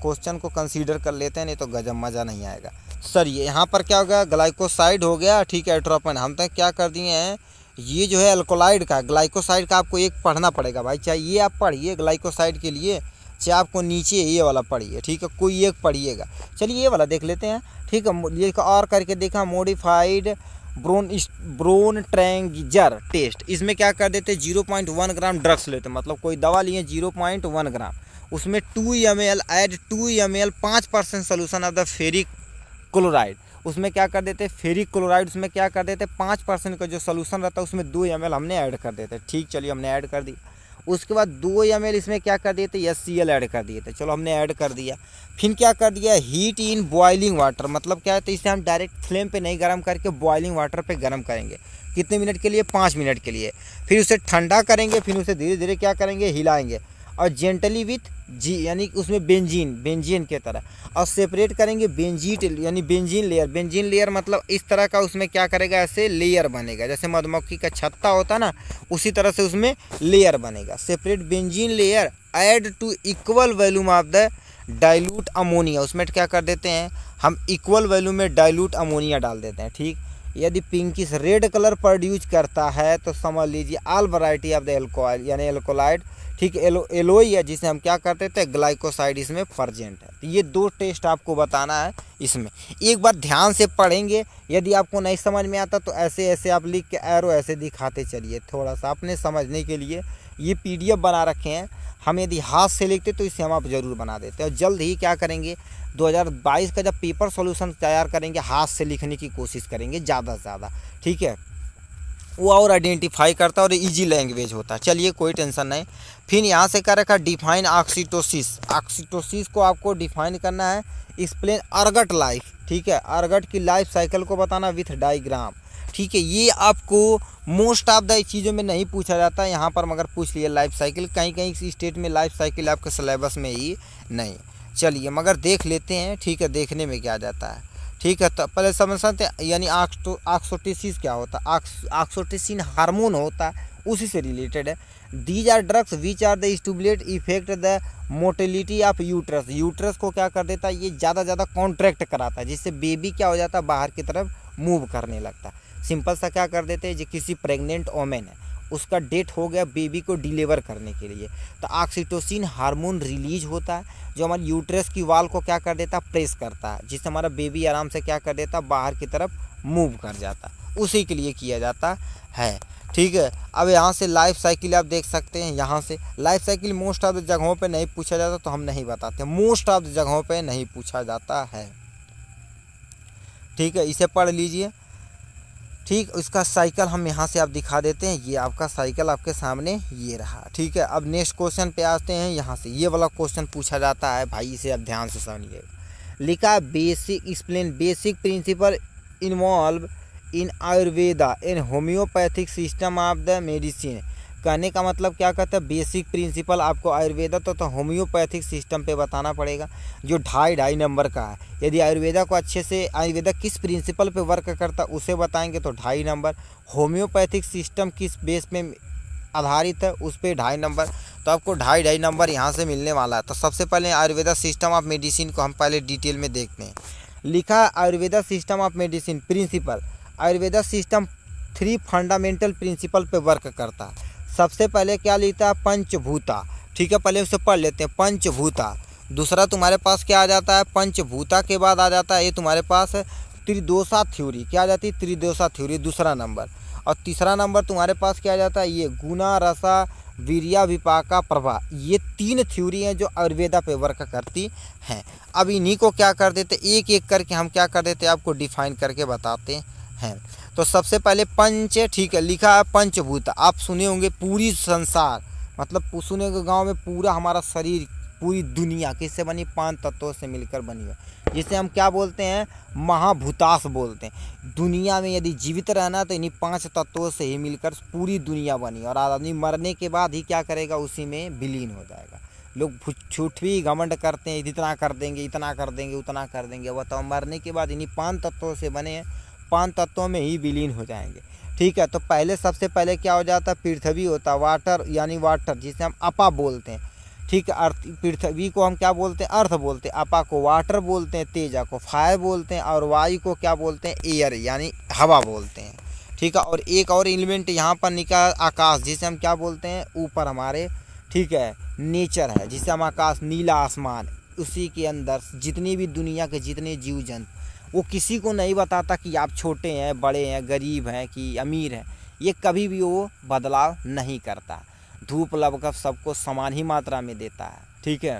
क्वेश्चन को कंसीडर कर लेते हैं, नहीं तो गजब मज़ा नहीं आएगा। सर ये यहाँ पर क्या हो गया, ग्लाइकोसाइड हो गया, ठीक है, एट्रोपिन हम तक क्या कर दिए हैं, ये जो है एल्कोलाइड का, ग्लाइकोसाइड का आपको एक पढ़ना पड़ेगा भाई, चाहे ये आप पढ़िए ग्लाइकोसाइड के लिए, चाहे आपको नीचे ये वाला पढ़िए, ठीक है, कोई एक पढ़िएगा। चलिए ये वाला देख लेते हैं, ठीक है, ये और करके देखा, मॉडिफाइड ब्रोन ट्रैंगजर टेस्ट, इसमें क्या कर देते, 0.1 ग्राम ड्रग्स लेते, मतलब कोई दवा लिए 0.1 ग्राम, उसमें 2 ml add 2 ml 5% solution of the ferric chloride, उसमें क्या कर देते, फेरिक क्लोराइड, उसमें क्या कर देते 5% का जो सोल्यूशन रहता है उसमें 2 ml हमने ऐड कर देते, ठीक, चलिए हमने ऐड कर दी। उसके बाद 2 ml इसमें क्या कर दिए थे, HCl ऐड कर दिए थे, चलो हमने ऐड कर दिया। फिर क्या कर दिया, हीट इन बॉइलिंग वाटर, मतलब क्या है, तो इसे हम डायरेक्ट फ्लेम पे नहीं गर्म करके बॉइलिंग वाटर पे गर्म करेंगे, कितने मिनट के लिए, 5 मिनट के लिए। फिर उसे ठंडा करेंगे, फिर उसे धीरे धीरे क्या करेंगे, हिलाएंगे, और जेंटली विथ जी यानी उसमें बेंजीन के तरह, और सेपरेट करेंगे बेंजीट यानी बेंजीन लेयर मतलब इस तरह का उसमें क्या करेगा, ऐसे लेयर बनेगा, जैसे मधुमक्खी का छत्ता होता ना, उसी तरह से उसमें लेयर बनेगा। Separate benzene layer add to equal volume of the dilute ammonia, उसमें क्या कर देते हैं हम, इक्वल वॉल्यूम में डाइल्यूट अमोनिया डाल देते हैं, ठीक, यदि पिंकिश रेड कलर प्रोड्यूस करता है तो समझ लीजिए all variety of the alcohol यानी एल्कोलाइड, ठीक है, एलोई है जिसे हम क्या करते थे ग्लाइकोसाइड इसमें प्रेजेंट है। तो ये दो टेस्ट आपको बताना है इसमें, एक बार ध्यान से पढ़ेंगे। यदि आपको नहीं समझ में आता तो ऐसे ऐसे आप लिख के एरो ऐसे दिखाते चलिए, थोड़ा सा अपने समझने के लिए। ये PDF बना रखे हैं, हम यदि हाथ से लिखते तो इसे हम आप ज़रूर बना देते। और जल्द ही क्या करेंगे 2022 का जब पेपर सॉल्यूशन तैयार करेंगे हाथ से लिखने की कोशिश करेंगे ज़्यादा से ज़्यादा, ठीक है। वो और आइडेंटिफाई करता है और इजी लैंग्वेज होता है। चलिए कोई टेंशन नहीं। फिर यहाँ से क्या रखा डिफाइन ऑक्सीटोसिस, ऑक्सीटोसिस को आपको डिफाइन करना है। एक्सप्लेन अर्गट लाइफ, ठीक है, अर्गट की लाइफ साइकिल को बताना विथ डायग्राम, ठीक है। ये आपको मोस्ट ऑफ द चीज़ों में नहीं पूछा जाता, यहाँ पर मगर पूछ लिया लाइफ साइकिल, कहीं कहीं स्टेट में लाइफ साइकिल आपके सिलेबस में ही नहीं। चलिए मगर देख लेते हैं, ठीक है, देखने में क्या जाता है, ठीक है। तो पहले समझते हैं यानी ऑक्सीटोसिस क्या होता है। ऑक्सीटोसिन हार्मोन होता है, उसी से रिलेटेड है। These are drugs which are the stimulate effect the motility of uterus, uterus को क्या कर देता है ये ज़्यादा कॉन्ट्रैक्ट कराता है, जिससे बेबी क्या हो जाता है बाहर की तरफ मूव करने लगता है। सिंपल सा क्या कर देते हैं, जो किसी प्रेग्नेंट वोमेन है उसका डेट हो गया बेबी को डिलीवर करने के लिए, तो ऑक्सीटोसिन हार्मोन रिलीज होता है जो हमारे यूट्रस की वाल को क्या कर देता है प्रेस करता है, जिससे हमारा बेबी आराम से क्या कर देता है बाहर की तरफ मूव कर जाता है, उसी के लिए किया जाता है, ठीक है। अब यहाँ से लाइफ साइकिल आप देख सकते हैं, यहाँ से life cycle most of the जगहों पे नहीं पूछा जाता तो हम नहीं बताते, मोस्ट ऑफ द जगहों पे नहीं पूछा जाता है, ठीक है, इसे पढ़ लीजिए, ठीक। इसका साइकिल हम यहाँ से आप दिखा देते हैं, ये आपका साइकिल आपके सामने ये रहा, ठीक है। अब नेक्स्ट क्वेश्चन पे आते हैं, यहाँ से ये वाला क्वेश्चन पूछा जाता है भाई, इसे आप ध्यान से समझिएगा। लिखा basic explain basic principle involve in Ayurveda in homeopathic system of the medicine. कहने का मतलब क्या कहता है, बेसिक प्रिंसिपल आपको आयुर्वेदा तो होम्योपैथिक सिस्टम पे बताना पड़ेगा, जो 2.5 नंबर का है। यदि आयुर्वेदा को अच्छे से आयुर्वेदा किस प्रिंसिपल पे वर्क करता उसे बताएंगे तो 2.5 नंबर, होम्योपैथिक सिस्टम किस बेस में आधारित है उस पर 2.5 नंबर, तो आपको 2.5 नंबर यहाँ से मिलने वाला है। तो सबसे पहले आयुर्वेदा सिस्टम ऑफ मेडिसिन को हम पहले डिटेल में देखते हैं। लिखा Ayurveda system of medicine principle, Ayurveda system 3 fundamental principle पे वर्क करता है। सबसे पहले क्या लिखता है पंचभूता, ठीक है, पहले उसे पढ़ लेते हैं पंचभूता। दूसरा तुम्हारे पास क्या आ जाता है, पंचभूता के बाद आ जाता है ये तुम्हारे पास त्रिदोषा थ्योरी, क्या आ जाती है त्रिदोषा थ्योरी दूसरा नंबर। और तीसरा नंबर तुम्हारे पास क्या आ जाता है ये गुना रसा वीर्या विपाका प्रभा, ये 3 थ्योरी हैं जो आयुर्वेदा पे वर्क करती हैं। अब इन्हीं को क्या कर देते एक एक करके हम क्या कर देते आपको डिफाइन करके बताते हैं। तो सबसे पहले पंच, ठीक है, लिखा है पंचभूत, आप सुने होंगे पूरी संसार, मतलब सुने होंगे गाँव में पूरा हमारा शरीर पूरी दुनिया किससे बनी 5 तत्वों से मिलकर बनी है, जिसे हम क्या बोलते हैं महाभूतास बोलते हैं। दुनिया में यदि जीवित रहना तो इन्हीं 5 तत्वों से ही मिलकर पूरी दुनिया बनी, और आदमी मरने के बाद ही क्या करेगा उसी में विलीन हो जाएगा। लोग झूठी घमंड करते हैं इतना कर देंगे इतना कर देंगे उतना कर देंगे, बताओ मरने के बाद इन्हीं 5 तत्वों से बने हैं, 5 तत्वों में ही विलीन हो जाएंगे, ठीक है। तो पहले सबसे पहले क्या हो जाता है पृथ्वी होता है, वाटर यानी वाटर जिसे हम अपा बोलते हैं, ठीक है। अर्थ पृथ्वी को हम क्या बोलते हैं अर्थ बोलते हैं, अपा को वाटर बोलते हैं, तेजा को फायर बोलते हैं, और वायु को क्या बोलते हैं एयर यानी हवा बोलते हैं, ठीक है। और एक और एलिमेंट यहाँ पर निकला आकाश, जिसे हम क्या बोलते हैं ऊपर हमारे, ठीक है, नेचर है जिसे हम आकाश नीला आसमान, उसी के अंदर जितनी भी दुनिया के जितने जीव जंतु, वो किसी को नहीं बताता कि आप छोटे हैं बड़े हैं गरीब हैं कि अमीर हैं, ये कभी भी वो बदलाव नहीं करता, धूप लगभग सबको समान ही मात्रा में देता है, ठीक है।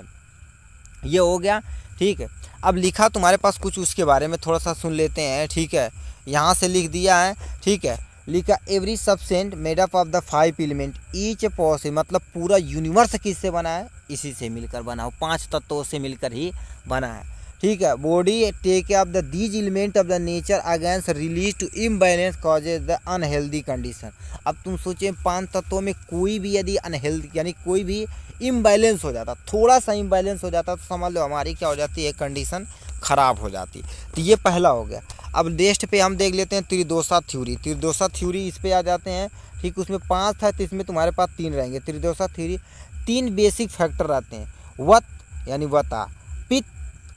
ये हो गया, ठीक है। अब लिखा तुम्हारे पास कुछ उसके बारे में थोड़ा सा सुन लेते हैं, ठीक है। यहाँ से लिख दिया है, ठीक है, लिखा every substance made up of the 5 element each possible, मतलब पूरा यूनिवर्स किससे बना है इसी से मिलकर बना हो, 5 तत्वों से मिलकर ही बना है, ठीक है। Body take up the these element of the nature against release to imbalance causes the unhealthy condition. अब तुम सोचे 5 तत्वों में कोई भी यदि अनहेल्दी यानी कोई भी इम्बैलेंस हो जाता, थोड़ा सा इम्बैलेंस हो जाता, तो समझ लो हमारी क्या हो जाती है कंडीशन ख़राब हो जाती। तो ये पहला हो गया। अब नेक्स्ट पे हम देख लेते हैं त्रिदोषा थ्योरी, त्रिदोषा थ्योरी इस पे आ जाते हैं, ठीक। उसमें 5 था तो इसमें तुम्हारे पास 3 रहेंगे। त्रिदोषा थ्योरी 3 बेसिक फैक्टर रहते हैं, वत यानी वता, पित्त,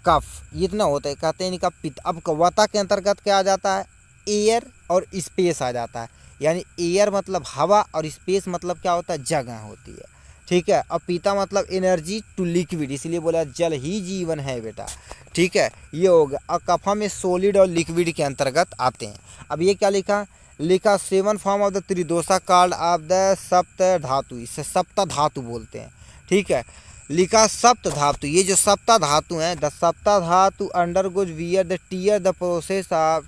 कफ, इतना होता है, कहते हैं इनका पित्त। अब वता के अंतर्गत क्या आ जाता है एयर और स्पेस आ जाता है। यानी एयर मतलब हवा और स्पेस मतलब क्या होता है, जगह होती है। ठीक है। और पीता मतलब एनर्जी टू लिक्विड, इसलिए बोला जल ही जीवन है बेटा। ठीक है, ये हो गया। और कफा में सॉलिड और लिक्विड के अंतर्गत आते हैं। अब ये क्या लिखा 7 form of the tridosha card of the sapta dhatu, इसे सप्त धातु बोलते हैं। ठीक है, लिखा सप्त धातु, ये जो सप्त धातु हैं, the sapta dhatu undergoes wear the tear the process of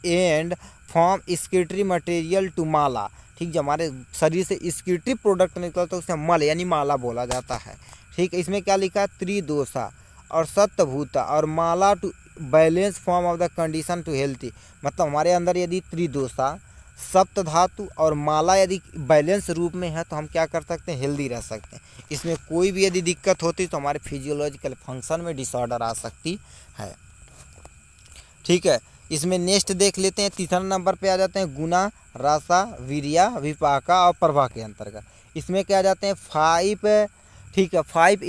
and form excretory material to mala. ठीक, जब हमारे शरीर से स्केटरी प्रोडक्ट निकलता है उसे मल यानी माला बोला जाता है। ठीक है, इसमें क्या लिखा है, त्रिदोषा और सप्तभूता और mala to balance form of the condition to healthy. मतलब हमारे अंदर यदि त्रिदोषा, सप्त धातु और माला यदि बैलेंस रूप में है तो हम क्या कर सकते हैं, हेल्दी रह सकते हैं। इसमें कोई भी यदि दिक्कत होती तो हमारे फिजियोलॉजिकल फंक्शन में डिसऑर्डर आ सकती है। ठीक है, इसमें नेक्स्ट देख लेते हैं। तीसरा नंबर पे आ जाते हैं गुना, रसा, वीर्या, विपाका और प्रभा के अंतर्गत। इसमें क्या आ जाते हैं 5। ठीक है, 5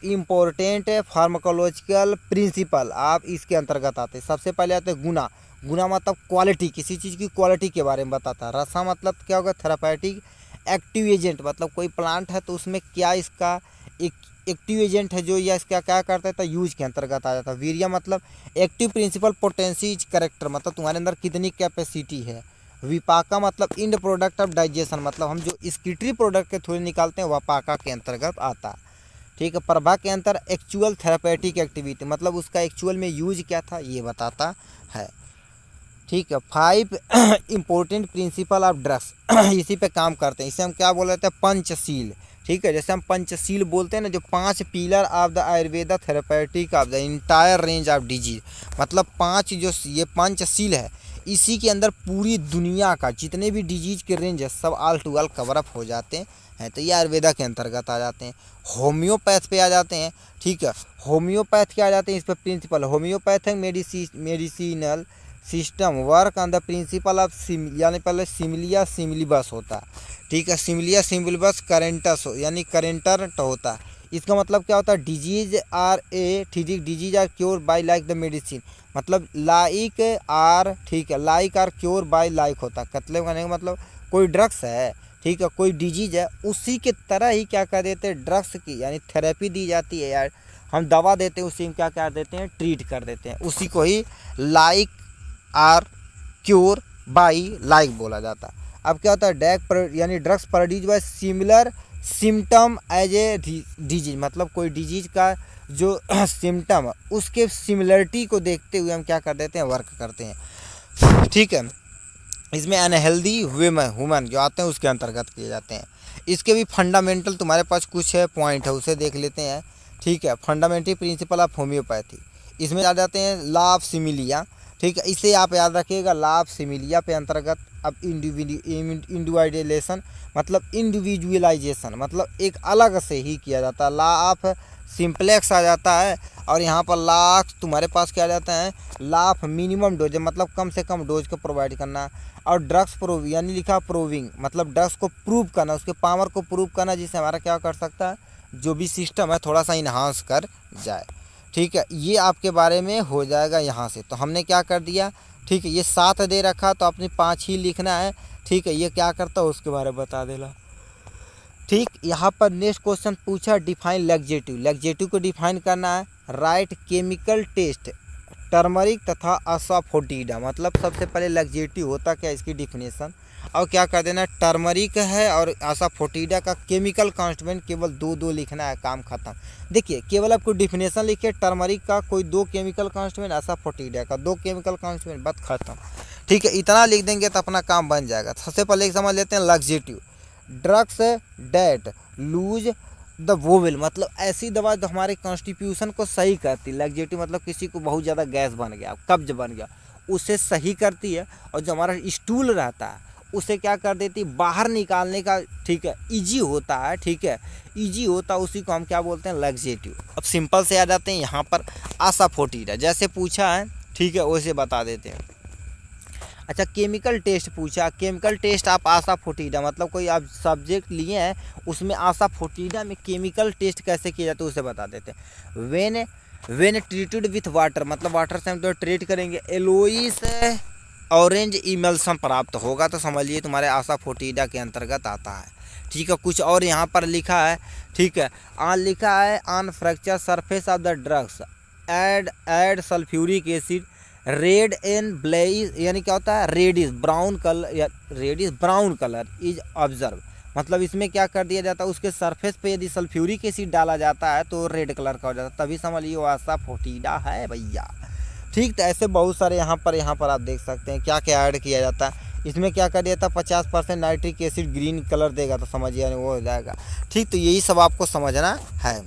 इम्पोर्टेंट फार्माकोलॉजिकल प्रिंसिपल आप इसके अंतर्गत आते हैं। सबसे पहले आते हैं गुना। गुना मतलब क्वालिटी, किसी चीज़ की क्वालिटी के बारे में बताता है। रसा मतलब क्या होगा, थेरापेटिक एक्टिव एजेंट, मतलब कोई प्लांट है तो उसमें क्या इसका एक एक्टिव एजेंट है जो या इसका क्या करता है तो यूज के अंतर्गत आ जाता है। वीर्या मतलब एक्टिव प्रिंसिपल पोटेंसीज करेक्टर, मतलब तुम्हारे अंदर कितनी कैपेसिटी है। विपाका मतलब इंड प्रोडक्ट ऑफ डाइजेशन, मतलब हम जो स्किटरी प्रोडक्ट के थ्रू निकालते हैं वपाका के अंतर्गत आता है। ठीक है, प्रभा के अंतर एक्चुअल थेरापेटिक एक्टिविटी, मतलब उसका एक्चुअल में यूज क्या था ये बताता है। ठीक है, 5 इम्पोर्टेंट प्रिंसिपल ऑफ ड्रग्स इसी पे काम करते हैं। इसे हम क्या बोल रहे थे, पंचशील। ठीक है, जैसे हम पंचशील बोलते हैं ना, जो 5 pillar of the Ayurveda therapeutic of the entire range of disease, मतलब 5 जो ये पंचशील है इसी के अंदर पूरी दुनिया का जितने भी डिजीज के रेंज है सब all to all cover up हो जाते हैं। तो ये आयुर्वेदा के अंतर्गत आ जाते हैं। होम्योपैथ पे आ जाते हैं। ठीक है, होम्योपैथ क्या आ जाते हैं, इस पर principle homeopathic medicinal system work on the principle of यानी पहले सिमिलिया सिमिलिबस होता है। ठीक है, सिमिलिया सिमिलिबस करेंटस यानी करेंटर्ट होता है। इसका मतलब क्या होता है, डिजीज आर ए ठीक disease are cure by like the medicine, मतलब लाइक आर, ठीक है, like are cure by like होता है। मतलब कहने का मतलब कोई ड्रग्स है, ठीक है, कोई डिजीज है, उसी के तरह ही क्या कर देते हैं ड्रग्स की यानी थेरेपी दी जाती है यार, हम दवा देते हैं उसी में क्या कर देते हैं, ट्रीट कर देते हैं। उसी को ही like are cure by like बोला जाता है। अब क्या होता है यानी drugs produce by similar symptom as a disease, मतलब कोई डिजीज का जो सिम्टम है उसके सिमिलरिटी को देखते हुए हम क्या कर देते हैं, वर्क करते हैं। ठीक है, इसमें अनहेल्दी वुमेन जो आते हैं उसके अंतर्गत किए जाते हैं। इसके भी फंडामेंटल तुम्हारे पास कुछ है पॉइंट है, उसे देख लेते हैं। ठीक है, फंडामेंटल प्रिंसिपल ऑफ होम्योपैथी, इसमें आ जाते हैं लॉ ऑफ सिमिलिया। ठीक है, इसे आप याद रखिएगा, लॉ ऑफ सिमिलिया पे अंतर्गत। अब इंडिविजुअलाइजेशन मतलब इंडिविजुअलाइजेशन मतलब एक अलग से ही किया जाता है। लॉ ऑफ सिंप्लेक्स आ जाता है और यहाँ पर लॉ तुम्हारे पास क्या आ जाता है, लॉ ऑफ मिनिमम डोज मतलब कम से कम डोज को प्रोवाइड करना। और ड्रग्स प्रूव यानी लिखा प्रूविंग मतलब ड्रग्स को प्रूव करना, उसके पावर को प्रूव करना, जिससे हमारा क्या कर सकता है जो भी सिस्टम है थोड़ा सा इन्हांस कर जाए। ठीक है, ये आपके बारे में हो जाएगा यहाँ से। तो हमने क्या कर दिया, ठीक है, ये 7 दे रखा तो अपने 5 ही लिखना है। ठीक है, ये क्या करता है उसके बारे में बता देना। ठीक, यहाँ पर नेक्स्ट क्वेश्चन पूछा डिफाइन लैक्जेटिव, लैक्जेटिव को डिफाइन करना है। राइट केमिकल टेस्ट टर्मरिक तथा असाफोटिडा, मतलब सबसे पहले लैक्जेटिव होता क्या इसकी डिफिनेशन और क्या कर देना, टर्मरिक है और असाफोटिडा का केमिकल कॉन्स्टिट्यूएंट केवल 2 लिखना है, काम खत्म। देखिए केवल आपको डिफिनेशन लिखिए, टर्मरिक का कोई 2 केमिकल कॉन्स्टिट्यूएंट, असाफोटिडा का 2 केमिकल कॉन्स्टिट्यूएंट, बस खत्म। ठीक है, इतना लिख देंगे तो अपना काम बन जाएगा। सबसे पहले समझ लेते हैं laxative, drugs that loose the bowel, मतलब ऐसी दवा जो हमारे कॉन्स्टिट्यूशन को सही करती है। लैक्जेटिव मतलब किसी को बहुत ज़्यादा गैस बन गया, कब्ज बन गया, उसे सही करती है। और जो हमारा स्टूल रहता है उसे क्या कर देती है, बाहर निकालने का, ठीक है, इजी होता है। ठीक है, इजी होता है, उसी को हम क्या बोलते हैं, लैक्जेटिव। अब सिंपल से आ जाते हैं यहाँ पर असाफोटिडा, जैसे पूछा है, ठीक है, वैसे बता देते हैं। अच्छा, केमिकल टेस्ट पूछा, केमिकल टेस्ट आप असाफोटिडा मतलब कोई आप सब्जेक्ट लिए हैं उसमें असाफोटिडा में केमिकल टेस्ट कैसे किया जाता है उसे बता देते हैं। वेन ट्रीटेड विथ वाटर, मतलब वाटर से हम तो ट्रीट करेंगे, एलोइस ऑरेंज इमल्सन प्राप्त होगा, तो समझिए तुम्हारे आसाफोटिडा के अंतर्गत आता है। ठीक है, कुछ और यहाँ पर लिखा है। ठीक है, लिखा है on fracture surface of the drugs add sulphuric acid red and black, यानी क्या होता है रेडिश ब्राउन कलर या reddish brown colour is observe. मतलब इसमें क्या कर दिया जाता है, उसके सरफेस पे यदि सल्फ्यूरिक एसिड डाला जाता है तो रेड कलर का हो जाता है, तभी समझ लीजिए वो आसाफोटिडा है भैया। ठीक, तो ऐसे बहुत सारे यहाँ पर आप देख सकते हैं क्या क्या ऐड किया जाता है। इसमें क्या कर दिया था 50% नाइट्रिक एसिड ग्रीन कलर देगा, तो समझिए वो हो जाएगा। ठीक, तो यही सब आपको समझना है।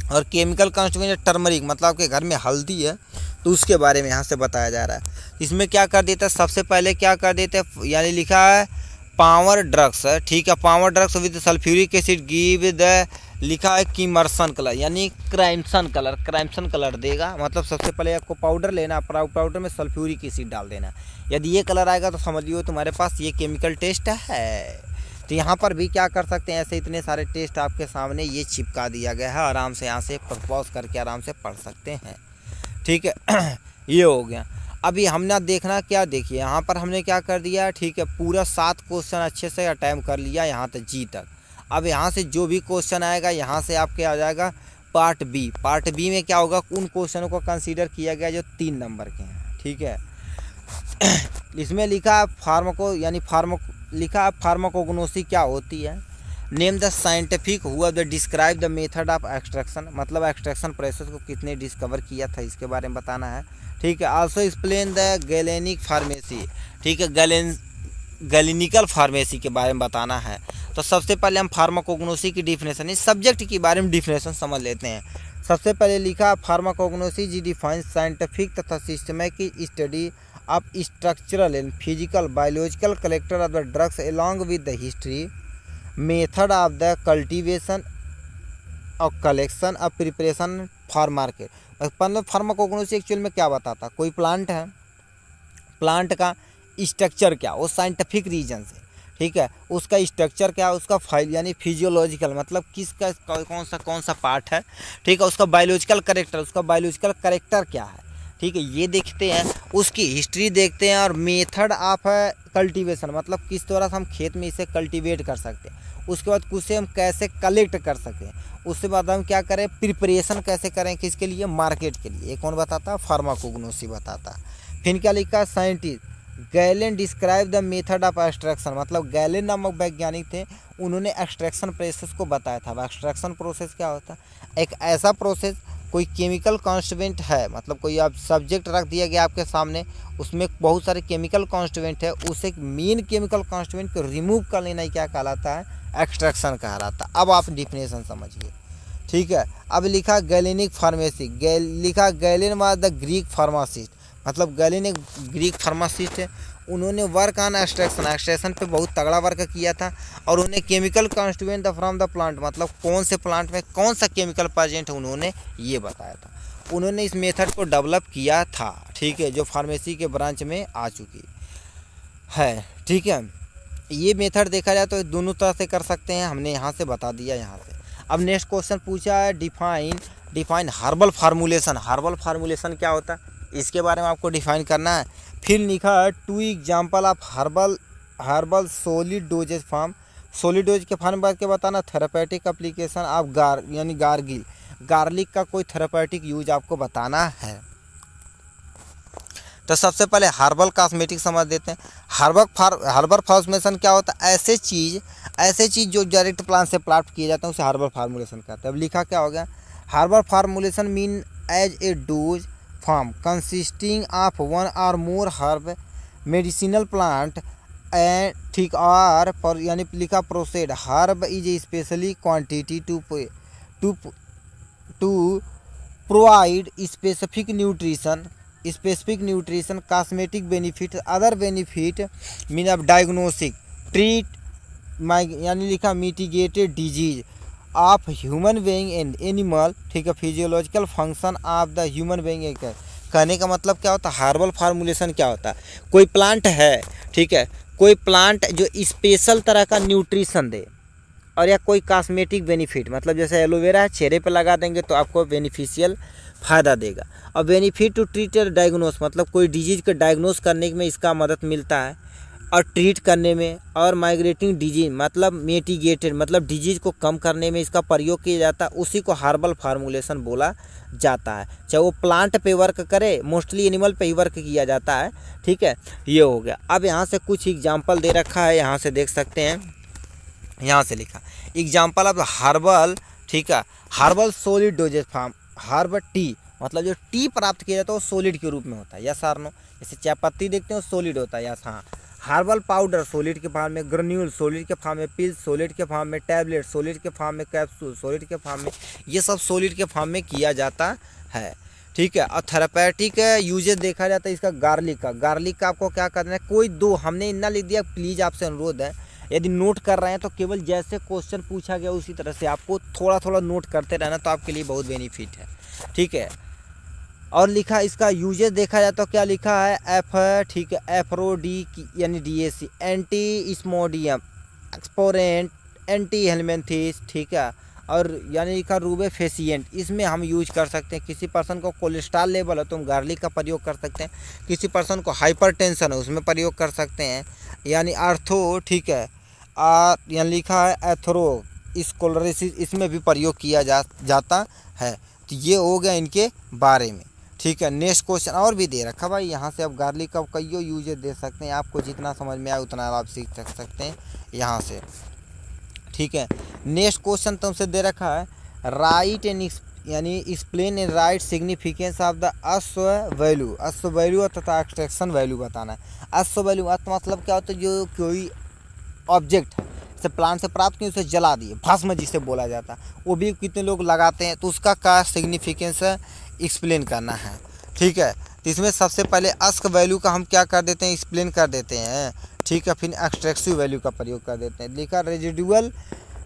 और केमिकल कॉन्स्टिट्यूएंट टर्मरिक, मतलब आपके घर में हल्दी है तो उसके बारे में यहाँ से बताया जा रहा है। इसमें क्या कर देता है, सबसे पहले क्या कर देते हैं, यानी लिखा है पावर ड्रग्स। ठीक है, power drugs with sulphuric acid give the, लिखा है किमर्सन कलर, यानी क्राइमसन कलर देगा। मतलब सबसे पहले आपको पाउडर लेना, पाउडर में सल्फ्यूरिक एसिड डाल देना। यदि ये कलर आएगा तो समझ लियो तुम्हारे पास ये केमिकल टेस्ट है। तो यहाँ पर भी क्या कर सकते हैं, ऐसे इतने सारे टेस्ट आपके सामने ये चिपका दिया गया है, आराम से यहाँ से पॉज करके आराम से पढ़ सकते हैं। ठीक है ये हो गया। अभी हमने देखना क्या, देखिए यहाँ पर हमने क्या कर दिया। ठीक है, पूरा 7 क्वेश्चन अच्छे से अटैम्प्ट कर लिया यहाँ तक जी तक। अब यहाँ से जो भी क्वेश्चन आएगा यहाँ से आपके आ जाएगा पार्ट बी। पार्ट बी में क्या होगा, उन क्वेश्चनों को कंसीडर किया गया जो 3 नंबर के हैं। ठीक है इसमें लिखा है लिखा है फार्माकोग्नोसी क्या होती है। नेम द साइंटिफिक हुआ the describe the method of extraction, मतलब एक्सट्रैक्शन प्रोसेस को कितने डिस्कवर किया था इसके बारे में बताना है। ठीक है, also explain the galenic pharmacy. ठीक है, गैलेनिकल फार्मेसी के बारे में बताना है। तो सबसे पहले हम फार्माकोग्नोसी की डिफिनेशन, इस सब्जेक्ट के बारे में डिफिनेशन समझ लेते हैं। सबसे पहले लिखा फार्माकोग्नोसी जी डिफाइन साइंटिफिक तथा systematic study of structural and physical biological collector of the drugs along with the history method of the cultivation और collection of preparation for market. मतलब फार्माकोग्नोसी एक्चुअल में क्या बताता, कोई प्लांट है, प्लांट का स्ट्रक्चर क्या, वो साइंटिफिक रीजन से। ठीक है, उसका स्ट्रक्चर क्या है, उसका फाइल यानी फिजियोलॉजिकल, मतलब किसका कौन सा पार्ट है। ठीक है, उसका बायोलॉजिकल करेक्टर क्या है। ठीक है, ये देखते हैं, उसकी हिस्ट्री देखते हैं, और मेथड ऑफ कल्टीवेशन, मतलब किस तरह से हम खेत में इसे कल्टीवेट कर सकते हैं। उसके बाद उसे हम कैसे कलेक्ट कर सकें, उसके बाद हम क्या करें, प्रिपरेशन कैसे करें, किसके लिए, मार्केट के लिए। ये कौन बताता, फार्माकोग्नोसी बताता। फिर क्या लिखा, scientist Galen describe the method of extraction, मतलब गैलेन नामक वैज्ञानिक थे, उन्होंने एक्सट्रैक्शन प्रोसेस को बताया था। एक्सट्रैक्शन प्रोसेस क्या होता है, एक ऐसा प्रोसेस, कोई केमिकल कॉन्स्टिट्यूएंट है, मतलब कोई आप सब्जेक्ट रख दिया गया आपके सामने, उसमें बहुत सारे केमिकल कॉन्स्टिट्यूएंट है, उसे मेन केमिकल कॉन्स्टिट्यूएंट को रिमूव कर लेना क्या कहलाता है, एक्सट्रैक्शन कहलाता है। अब आप डिफिनेशन समझिए। ठीक है, अब लिखा गैलेनिक फार्मेसी, लिखा Galen was the Greek pharmacist, मतलब गैलेन एक ग्रीक फार्मासिस्ट है, उन्होंने वर्क ऑन एक्सट्रैक्शन पे बहुत तगड़ा वर्क किया था। और उन्हें chemical constituent from the plant, मतलब कौन से प्लांट में कौन सा केमिकल प्रेजेंट है, उन्होंने ये बताया था। उन्होंने इस मेथड को डेवलप किया था। ठीक है, जो फार्मेसी के ब्रांच में आ चुकी है। ठीक है, ये मेथड देखा जाए तो दोनों तरह से कर सकते हैं, हमने यहाँ से बता दिया। यहाँ से अब नेक्स्ट क्वेश्चन पूछा है, define herbal formulation. Herbal formulation क्या होता है, इसके बारे में आपको डिफाइन करना है। फिर लिखा है 2 example of herbal solid doses form. Solid dose के फॉर्म बात के बताना। थेरापेटिक एप्लीकेशन ऑफ गार्लिक का कोई थेरापेटिक यूज आपको बताना है। तो सबसे पहले हर्बल कॉस्मेटिक समझ देते हैं। हर्बल फार्मूलेशन क्या होता है, ऐसे चीज़ जो डायरेक्ट प्लांट से प्राप्त किए जाते हैं उसे हर्बल फार्मूलेशन कहते हैं। अब लिखा क्या हो गया, herbal formulation mean as a dose form consisting of 1 or more herb medicinal plant and ठीक और पर, यानी लिखा processed herb is specially quantity to provide specific nutrition cosmetic benefit other benefit mean of diagnostic treat यानी लिखा mitigated disease of human being and animal. ठीक है, physiological function of the human being. कहने का मतलब क्या होता है, हर्बल फार्मूलेशन क्या होता है, कोई प्लांट है, ठीक है, कोई प्लांट जो स्पेशल तरह का न्यूट्रिशन दे और या कोई कॉस्मेटिक बेनिफिट, मतलब जैसे एलोवेरा है, चेहरे पे लगा देंगे तो आपको बेनिफिशियल फ़ायदा देगा। और बेनिफिट टू ट्रीट डायग्नोस, मतलब कोई डिजीज़ को डायग्नोस करने में इसका मदद मिलता है और ट्रीट करने में। और माइग्रेटिंग डिजीज मतलब मिटिगेटेड, मतलब डिजीज़ को कम करने में इसका प्रयोग किया जाता है, उसी को हर्बल फार्मूलेशन बोला जाता है। चाहे वो प्लांट पे वर्क करे, मोस्टली एनिमल पे ही वर्क किया जाता है। ठीक है, ये हो गया। अब यहाँ से कुछ एग्जांपल दे रखा है, यहाँ से देख सकते हैं, यहाँ से लिखा एग्जांपल ऑफ हर्बल। ठीक है, herbal solid dosage form, herb tea, मतलब जो टी प्राप्त किया जाता है वो सॉलिड के रूप में होता है, यस और नो। जैसे चाय पत्ती देखते हैं वो सॉलिड होता है, यस हाँ। हर्बल पाउडर सॉलिड के फॉर्म में, ग्रेन्यूल सॉलिड के फॉर्म में, पिल्स सॉलिड के फॉर्म में, टैबलेट सॉलिड के फॉर्म में, कैप्सूल सॉलिड के फॉर्म में, ये सब सॉलिड के फॉर्म में किया जाता है। ठीक है, और थेरापेटिक यूजेज देखा जाता है इसका गार्लिक का। गार्लिक का आपको क्या करना है, कोई दो, हमने इतना लिख दिया, प्लीज़ आपसे अनुरोध है, यदि नोट कर रहे हैं तो केवल जैसे क्वेश्चन पूछा गया उसी तरह से आपको थोड़ा थोड़ा नोट करते रहना, तो आपके लिए बहुत बेनिफिट है। ठीक है, और लिखा इसका यूजेस देखा जाए तो क्या लिखा है, एफ, ठीक है, एफ्रोडी यानी DAC, एंटी स्मोडियम, एक्सपोरेंट, एंटी हेलमेंथिस। ठीक है, और यानी लिखा रूबेफेसिएंट, इसमें हम यूज कर सकते हैं। किसी पर्सन को कोलेस्ट्रॉल लेवल है तो हम गार्लिक का प्रयोग कर सकते हैं। किसी पर्सन को हाइपरटेंशन है उसमें प्रयोग कर सकते हैं, यानी आर्थो। ठीक है, यहाँ लिखा है एथरो स्क्लेरोसिस, इसमें भी प्रयोग किया जाता है। तो ये हो गया इनके बारे में। ठीक है, नेक्स्ट क्वेश्चन और भी दे रखा भाई, यहाँ से आप गार्लिक का कई यूजेस दे सकते हैं, आपको जितना समझ में आए उतना आप सीख सकते हैं यहाँ से। ठीक है, नेक्स्ट क्वेश्चन तुमसे दे रखा है, राइट एंड यानी explain and right significance of the अश्व वैल्यू। अश्व वैल्यू तथा एक्सट्रैक्शन वैल्यू बताना है। अश्व वैल्यू मतलब क्या होता है, जो कोई ऑब्जेक्ट है जैसे प्लांट से प्राप्त किए उसे जला दिए, भस्म जिसे बोला जाता है, वो भी कितने लोग लगाते हैं, तो उसका क्या सिग्निफिकेंस एक्सप्लेन करना है। ठीक है, तो इसमें सबसे पहले अस्क वैल्यू का हम क्या कर देते हैं, एक्सप्लेन कर देते हैं। ठीक है, फिर एक्सट्रैक्टिव वैल्यू का प्रयोग कर देते हैं। लिखा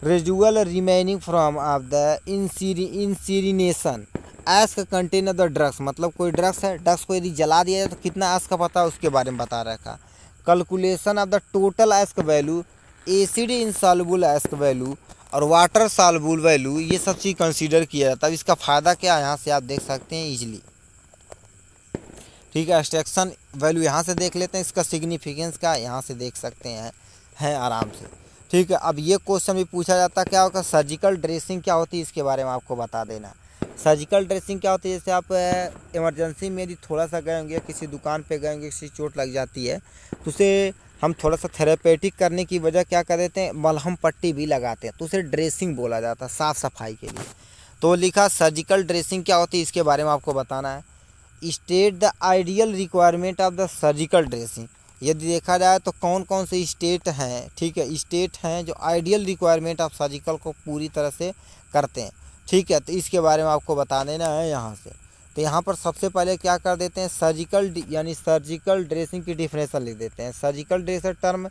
residual remaining from of the incineration ash contain of the drugs, मतलब कोई ड्रग्स है, ड्रग्स को यदि जला दिया जाए तो कितना एस्क पता है उसके बारे में बता रखा। Calculation of the total ask value, acid insoluble ask value और वाटर सॉल्युबल वैल्यू, ये सब चीज़ कंसीडर किया जाता है। इसका फ़ायदा क्या है यहाँ से आप देख सकते हैं इजीली। ठीक है, एक्सट्रैक्शन वैल्यू यहाँ से देख लेते हैं, इसका सिग्निफिकेंस क्या है यहाँ से देख सकते हैं आराम से। ठीक है, अब ये क्वेश्चन भी पूछा जाता है, क्या होगा सर्जिकल ड्रेसिंग क्या होती है, इसके बारे में आपको बता देना। सर्जिकल ड्रेसिंग क्या होती है, जैसे आप इमरजेंसी में यदि थोड़ा सा गए होंगे, किसी दुकान पे गए होंगे, किसी चोट लग जाती है, तो उसे हम थोड़ा सा थेरेपेटिक करने की वजह क्या कर देते हैं, मलहम पट्टी भी लगाते हैं, तो उसे ड्रेसिंग बोला जाता है, साफ़ सफाई के लिए। तो लिखा सर्जिकल ड्रेसिंग क्या होती है, इसके बारे में आपको बताना है। State the ideal requirement of the surgical dressing, यदि देखा जाए तो कौन कौन से स्टेट हैं। ठीक है, स्टेट हैं जो आइडियल रिक्वायरमेंट ऑफ सर्जिकल को पूरी तरह से करते हैं। ठीक है, तो इसके बारे में आपको बता देना है यहाँ से। तो यहाँ पर सबसे पहले क्या कर देते हैं, सर्जिकल ड्रेसिंग की डिफिनेशन लिख देते हैं। Surgical dresser term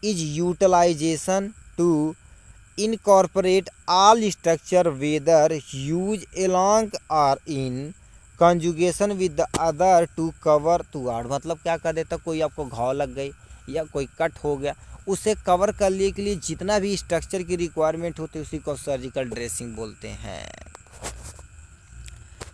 is utilization to incorporate all structure whether use along और in conjugation with the other to cover to guard, मतलब क्या कर देता, कोई आपको घाव लग गई या कोई कट हो गया, उसे कवर करने के लिए जितना भी स्ट्रक्चर की रिक्वायरमेंट होती है उसी को सर्जिकल ड्रेसिंग बोलते हैं।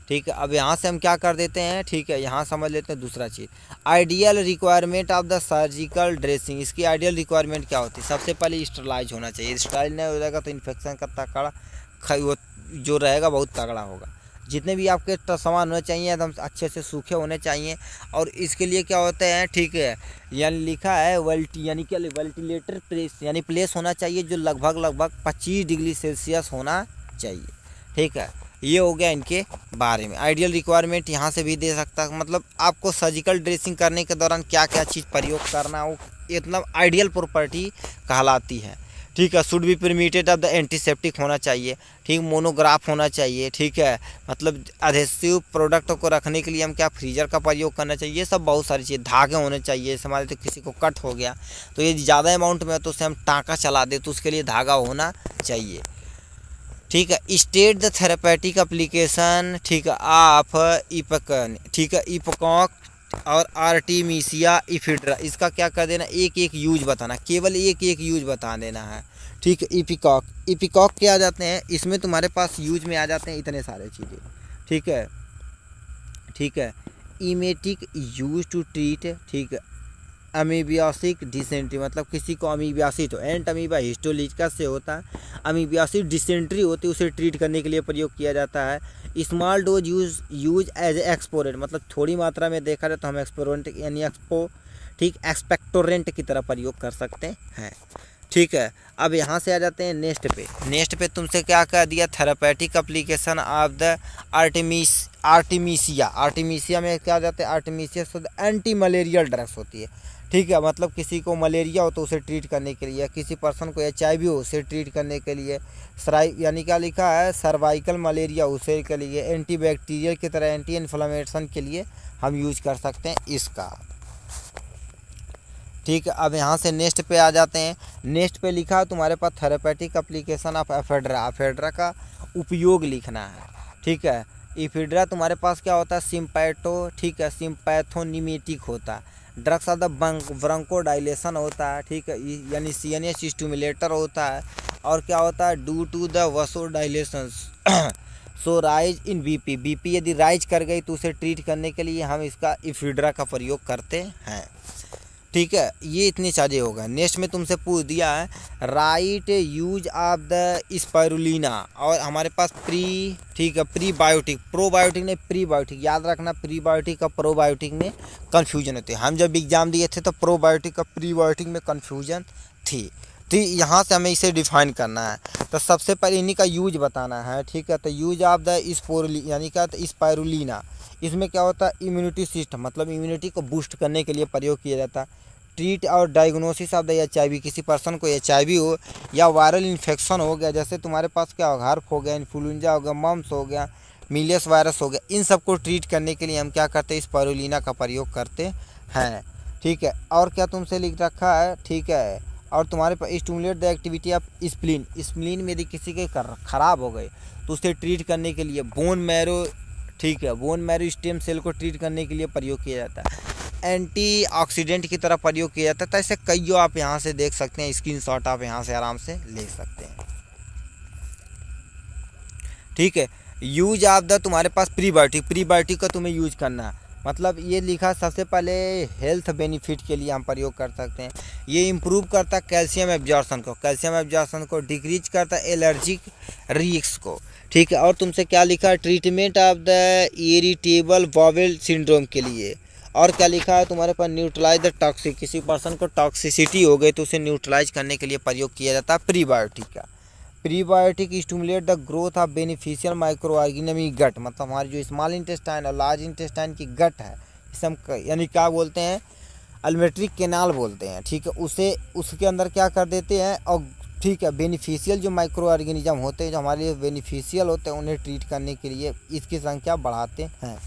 ठीक है, अब यहाँ से हम क्या कर देते हैं, ठीक है, यहाँ समझ लेते हैं दूसरा चीज़, ideal requirement of the surgical dressing. इसकी आइडियल रिक्वायरमेंट क्या होती है, सबसे पहले स्टरलाइज होना चाहिए। स्टरलाइज नहीं हो जाएगा तो इन्फेक्शन का तगड़ा वो जो रहेगा बहुत तगड़ा होगा। जितने भी आपके सामान होने चाहिए एकदम अच्छे से सूखे होने चाहिए। और इसके लिए क्या होते हैं, ठीक है, यानी लिखा है यानी क्या, वेंटिलेटर प्लेस यानी प्लेस होना चाहिए जो लगभग 25 डिग्री सेल्सियस होना चाहिए। ठीक है, ये हो गया इनके बारे में। आइडियल रिक्वायरमेंट यहाँ से भी दे सकता है, मतलब आपको सर्जिकल ड्रेसिंग करने के दौरान क्या क्या चीज़ प्रयोग करना हो, मतलब आइडियल प्रॉपर्टी कहलाती है। ठीक है, should be permitted of the antiseptic होना चाहिए। ठीक, मोनोग्राफ होना चाहिए। ठीक है, मतलब एडहेसिव प्रोडक्ट को रखने के लिए हम क्या फ्रीजर का प्रयोग करना चाहिए, ये सब बहुत सारी चीज़। धागे होने चाहिए, जैसे हमारे तो किसी को कट हो गया तो ये ज़्यादा अमाउंट में है तो उसे हम टाँका चला दे तो उसके लिए धागा होना चाहिए। ठीक है, स्टेट द थेरेपेटिक एप्लीकेशन, ठीक है, आप इपकन, ठीक है, इपकॉक और आर्टिमीसिया इफिड्रा, इसका क्या कर देना, एक एक यूज बताना, केवल एक एक यूज बता देना है। ठीक है। इपिकॉक के आ जाते हैं, इसमें तुम्हारे पास यूज में आ जाते हैं इतने सारे चीज़ें, ठीक है, ठीक है। इमेटिक यूज टू ट्रीट, ठीक है, अमीबियासिक डिसेंट्री, मतलब किसी को अमीबियासिस हो, एंट अमीबा हिस्टोलिकस से होता है, अमीबियासिस डिसेंट्री होती है, उसे ट्रीट करने के लिए प्रयोग किया जाता है। Small dose use as expectorant, मतलब थोड़ी मात्रा में देखा जाए तो हम एक्सपोरेंट यानी ठीक एक्सपेक्टोरेंट की तरह प्रयोग कर सकते हैं, ठीक है। अब यहाँ से आ जाते हैं नेक्स्ट पे तुमसे क्या कह दिया, थेरापेटिक एप्लीकेशन ऑफ द आर्टिमीसिया में क्या आ जाता है, आर्टिमीसिया शुद्ध एंटी मलेरियल ड्रग्स होती है, ठीक है, मतलब किसी को मलेरिया हो तो उसे ट्रीट करने के लिए, किसी पर्सन को HIV हो उसे ट्रीट करने के लिए, यानी क्या लिखा है, सर्वाइकल मलेरिया उसे के लिए, एंटीबैक्टीरियल की तरह एंटी इन्फ्लेमेशन के लिए हम यूज कर सकते हैं इसका, ठीक है। अब यहाँ से नेक्स्ट पे आ जाते हैं। नेक्स्ट पे लिखा है तुम्हारे पास थेरापेटिक एप्लीकेशन ऑफ एफेड्रा का उपयोग लिखना है, ठीक है। एफेड्रा तुम्हारे पास क्या होता है, सिम्पैथो, ठीक है, सिम्पैथोनिमेटिक होता है, ड्रग्स ऑफ द ब्रोंकोडाइलेशन होता है, ठीक है, यानी CNS स्टिमुलेटर होता है, और क्या होता है, due to the vasodilation so rise in BP यदि राइज कर गई तो उसे ट्रीट करने के लिए हम इसका एफेड्रा का प्रयोग करते हैं, ठीक है। ये इतनी चीज़ें हो गए। नेक्स्ट में तुमसे पूछ दिया है right use of the spirulina, और हमारे पास ठीक है, प्रीबायोटिक, प्रोबायोटिक नहीं प्रीबायोटिक, याद रखना प्रीबायोटिक और प्रोबायोटिक में कन्फ्यूजन होती है। हम जब एग्जाम दिए थे तो प्रोबायोटिक और प्रीबायोटिक में कन्फ्यूजन थी, तो यहाँ से हमें इसे डिफाइन करना है। तो सबसे पहले इन्हीं का यूज बताना है, ठीक है। तो यूज ऑफ द यानी क्या होता है, स्पाइरुलिना, इसमें क्या होता है, इम्यूनिटी सिस्टम, मतलब इम्यूनिटी को बूस्ट करने के लिए प्रयोग किया जाता है। ट्रीट और डायग्नोसिस ऑफ द HIV, किसी पर्सन को HIV हो या वायरल इन्फेक्शन हो गया, जैसे तुम्हारे पास क्या होगा, हर्प हो गया, इन्फ्लुएंजा हो गया, मम्स हो गया, मिलियस वायरस हो गया, इन सबको ट्रीट करने के लिए हम क्या करते हैं, स्पाइरुलिना का प्रयोग करते हैं, ठीक है। और क्या तुमसे लिख रखा है, ठीक है, और तुम्हारे पास stimulate the activity of spleen में यदि किसी के खराब हो गए तो उसे ट्रीट करने के लिए बोन मैरो, ठीक है, बोन मैरो स्टेम सेल को ट्रीट करने के लिए प्रयोग किया जाता है। एंटीऑक्सीडेंट की तरह प्रयोग किया जाता है। तो ऐसे कईयों आप यहाँ से देख सकते हैं, स्क्रीनशॉट आप यहाँ से आराम से ले सकते हैं, ठीक है। यूज ऑफ द तुम्हारे पास प्रीबायोटिक का तुम्हें यूज करना है, मतलब ये लिखा सबसे पहले हेल्थ बेनिफिट के लिए हम प्रयोग कर सकते हैं। ये इम्प्रूव करता है कैल्शियम एब्जॉर्प्शन को डिक्रीज करता है एलर्जिक रिस्क को, ठीक है। और तुमसे क्या लिखा है, treatment of the irritable bowel syndrome के लिए। और क्या लिखा है तुम्हारे पास, न्यूट्रलाइज द टॉक्सिक, किसी पर्सन को टॉक्सिसिटी हो गई तो उसे न्यूट्रलाइज करने के लिए प्रयोग किया जाता है प्रीबायोटिक का। Prebiotic stimulate the growth of beneficial micro organism gut, मतलब हमारी जो स्मॉल इंटेस्टाइन और लार्ज इंटेस्टाइन की गट है, इसे हम यानी क्या बोलते हैं, अल्वेट्रिक कैनाल बोलते हैं, ठीक है, उसे उसके अंदर क्या कर देते हैं, और ठीक है, बेनिफिशियल जो माइक्रो ऑर्गेनिज्म होते हैं, जो हमारे लिए बेनिफिशियल होते हैं, उन्हें ट्रीट करने के लिए इसकी संख्या बढ़ाते हैं,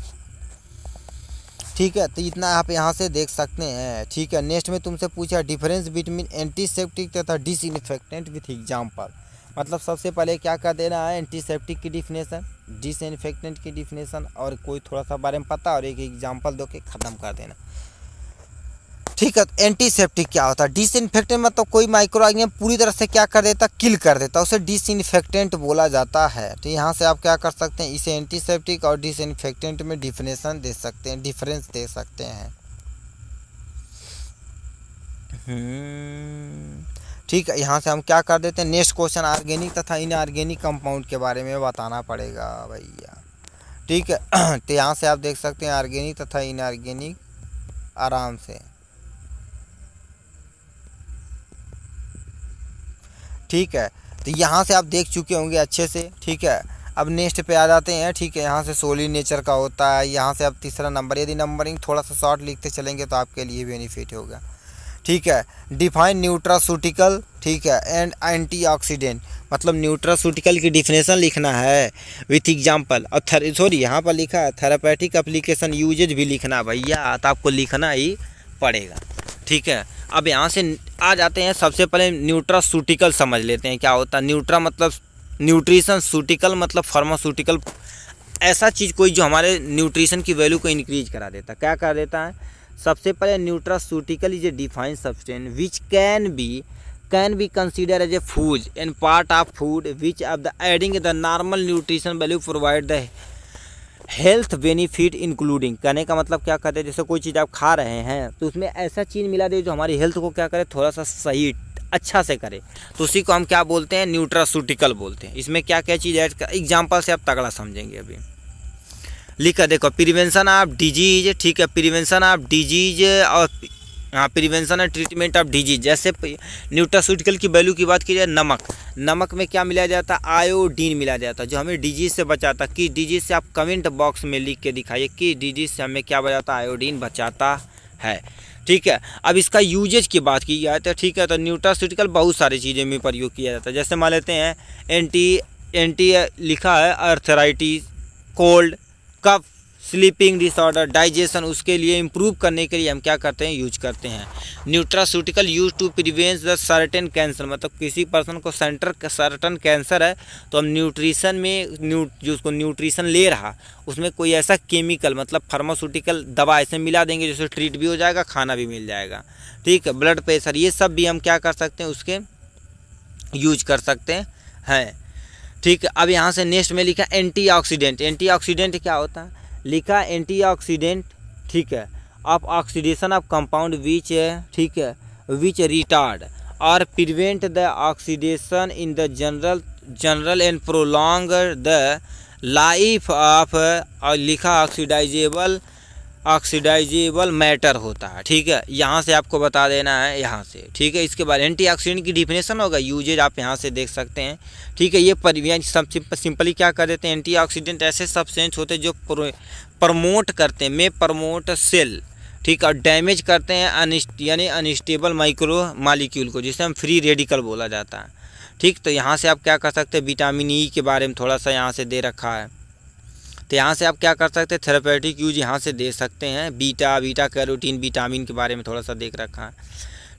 ठीक है। तो इतना आप यहाँ से देख सकते हैं, ठीक है। नेक्स्ट में तुमसे पूछा डिफरेंस बिटवीन एंटीसेप्टिक तथा डिसइंफेक्टेंट विथ एग्जाम्पल, मतलब सबसे पहले क्या कर देना है, एंटीसेप्टिक की डिफिनेशन, डिसइंफेक्टेंट की डिफिनेशन, और कोई थोड़ा सा बारे में पता और एक एग्जाम्पल दो के ख़त्म कर देना, ठीक है। एंटीसेप्टिक क्या होता है, डिसइंफेक्टेंट मतलब कोई माइक्रो ऑर्गेनिज्म पूरी तरह से क्या कर देता, किल कर देता, उसे डिसइंफेक्टेंट बोला जाता है। तो यहाँ से आप क्या कर सकते हैं, इसे एंटीसेप्टिक और डिसइंफेक्टेंट में डिफिनेशन दे सकते हैं, डिफरेंस दे सकते हैं, ठीक है। यहाँ से हम क्या कर देते हैं, नेक्स्ट क्वेश्चन ऑर्गेनिक तथा इनऑर्गेनिक कंपाउंड के बारे में बताना पड़ेगा भैया, ठीक है। तो यहाँ से आप देख सकते हैं ऑर्गेनिक तथा इनऑर्गेनिक आराम से, ठीक है। तो यहाँ से आप देख चुके होंगे अच्छे से, ठीक है। अब नेक्स्ट पे आ जाते हैं, ठीक है। यहाँ से सोलिड नेचर का होता है, यहाँ से अब तीसरा नंबर, यदि नंबरिंग थोड़ा सा शॉर्ट लिखते चलेंगे तो आपके लिए बेनिफिट होगा, ठीक है। डिफाइन न्यूट्रासूटिकल, ठीक है, एंड एंटीऑक्सीडेंट, मतलब न्यूट्रासूटिकल की डिफिनेशन लिखना है विथ एग्जांपल, और सॉरी यहाँ पर लिखा है थेरापेटिक एप्लीकेशन यूजेज भी लिखना भैया, तो आपको लिखना ही पड़ेगा, ठीक है। अब यहाँ से आ जाते हैं, सबसे पहले न्यूट्रासूटिकल समझ लेते हैं क्या होता है। न्यूट्रा मतलब न्यूट्रिशन, सूटिकल मतलब फार्मास्यूटिकल, ऐसा चीज़ कोई जो हमारे न्यूट्रिशन की वैल्यू को इंक्रीज करा देता है, क्या कर देता है। सबसे पहले nutraceutical is a defined substance which can be can be consider as a food and part of food which of the adding the normal nutrition value provide the health benefit including. कहने का मतलब क्या कहते हैं, जैसे कोई चीज़ आप खा रहे हैं तो उसमें ऐसा चीज़ मिला दे जो हमारी हेल्थ को क्या करे, थोड़ा सा सही अच्छा से करे, तो उसी को हम क्या बोलते हैं, न्यूट्रास्यूटिकल बोलते हैं। इसमें क्या क्या चीज़ ऐड कर, एग्जाम्पल से आप तगड़ा समझेंगे। अभी लिखा देखो, प्रिवेंशन ऑफ डिजीज, ठीक है, प्रिवेंशन ऑफ डिजीज और हाँ prevention and treatment of disease. जैसे न्यूट्रास्यूटिकल की वैल्यू की बात की जाए, नमक में क्या मिलाया जाता है, आयोडीन मिलाया जाता है, जो हमें डिजीज से बचाता। किस डिजीज से, आप कमेंट बॉक्स में लिख के दिखाइए किस डिजीज से हमें क्या बचाता, आयोडीन बचाता है। ठीक है, अब इसका यूजेज की बात की जाए तो ठीक है, तो न्यूट्रास्यूटिकल बहुत सारी चीज़ें में प्रयोग किया जाता है। जैसे मान लेते हैं एंटी लिखा है अर्थराइटिस, कोल्ड, कफ, स्लीपिंग डिसऑर्डर, डाइजेशन, उसके लिए इम्प्रूव करने के लिए हम क्या करते हैं, यूज करते हैं nutraceutical use to prevent the certain cancer. मतलब किसी पर्सन को सर्टन कैंसर है तो हम न्यूट्रिशन में जो उसको न्यूट्रिशन ले रहा उसमें कोई ऐसा केमिकल मतलब फार्मास्यूटिकल दवा ऐसे मिला देंगे जिससे ट्रीट भी हो जाएगा, खाना भी मिल जाएगा। ठीक है, ब्लड प्रेशर, ये सब भी हम क्या कर सकते हैं, उसके यूज कर सकते हैं। ठीक है, अब यहाँ से नेक्स्ट में लिखा एंटीऑक्सीडेंट। एंटीऑक्सीडेंट क्या होता है, लिखा एंटीऑक्सीडेंट, ठीक है, of oxidation of compound which, ठीक है, विच रिटार्ड और prevent the oxidation in the general and prolong the life of, और लिखा ऑक्सीडाइजेबल मैटर होता है। ठीक है, यहाँ से आपको बता देना है यहाँ से। ठीक है, इसके बाद एंटीऑक्सीडेंट की डिफिनेशन होगा, यूजेज आप यहाँ से देख सकते हैं। ठीक है, ये सिंपली क्या कर देते हैं, एंटीऑक्सीडेंट ऐसे सब्सटेंस होते हैं जो प्रमोट करते हैं, में प्रमोट सेल, ठीक है, और डैमेज करते हैं यानी अनस्टेबल माइक्रो मॉलिक्यूल को, जिसे हम फ्री रेडिकल बोला जाता है। ठीक, तो यहाँ से आप क्या कर सकते हैं, विटामिन ई के बारे में थोड़ा सा यहाँ से दे रखा है, तो यहाँ से आप क्या कर सकते हैं, थेरेपेटिक यूज यहाँ से दे सकते हैं। बीटा कैरोटीन विटामिन के बारे में थोड़ा सा देख रखा है।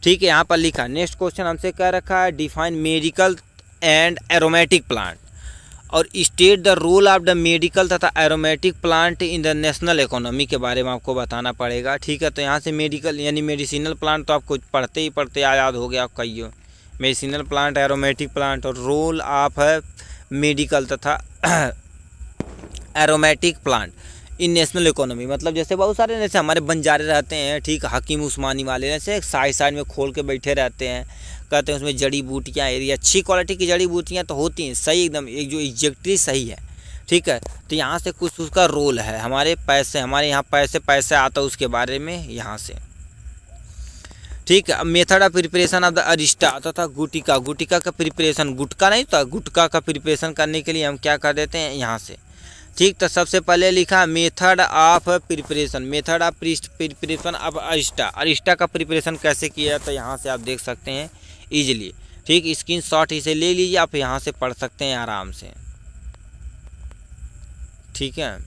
ठीक है, यहाँ पर लिखा नेक्स्ट क्वेश्चन हमसे कह रखा है, define medical and aromatic plant और state the role of the medical तथा aromatic plant in the national economy के बारे में आपको बताना पड़ेगा। ठीक है, तो यहाँ से मेडिकल यानी मेडिसिनल प्लांट तो आपको पढ़ते याद हो गया आपका, ये मेडिसिनल प्लांट, एरोमेटिक प्लांट और रोल ऑफ मेडिकल तथा एरोमेटिक प्लांट इन नेशनल इकोनॉमी। मतलब जैसे बहुत सारे जैसे हमारे बंजारे रहते हैं, ठीक, हकीम उस्मानी वाले जैसे साइड में खोल के बैठे रहते हैं, कहते हैं उसमें जड़ी बूटियाँ, यदि अच्छी क्वालिटी की जड़ी बूटियाँ तो होती हैं सही एकदम, एक जो एग्जैक्टली सही है। ठीक है, तो यहाँ से कुछ उसका रोल है, हमारे यहाँ पैसे आता है उसके बारे में यहाँ से। ठीक है, method of preparation of the Arista तथा गुटिका का प्रिपरेशन, गुटका नहीं था, गुटका का प्रिपरेशन करने के लिए हम क्या कर देते हैं यहाँ से। ठीक, तो सबसे पहले लिखा method of preparation of Arista का प्रिपरेशन कैसे किया जाता है, यहाँ से आप देख सकते हैं इजीली। ठीक, स्क्रीनशॉट इसे ले लीजिए, आप यहाँ से पढ़ सकते हैं आराम से। ठीक है,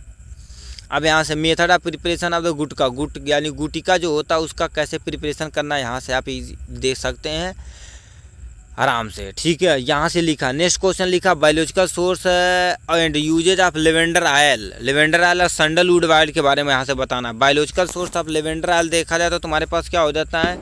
अब यहाँ से method of preparation of the यानी गुटिका जो होता है उसका कैसे प्रिपरेशन करना है, यहाँ से आप देख सकते हैं आराम से। ठीक है, यहाँ से लिखा नेक्स्ट क्वेश्चन लिखा biological source and usages of lavender oil और सैंडलवुड ऑयल के बारे में यहाँ से बताना। Biological source of lavender oil देखा जाए तो तुम्हारे पास क्या हो जाता है,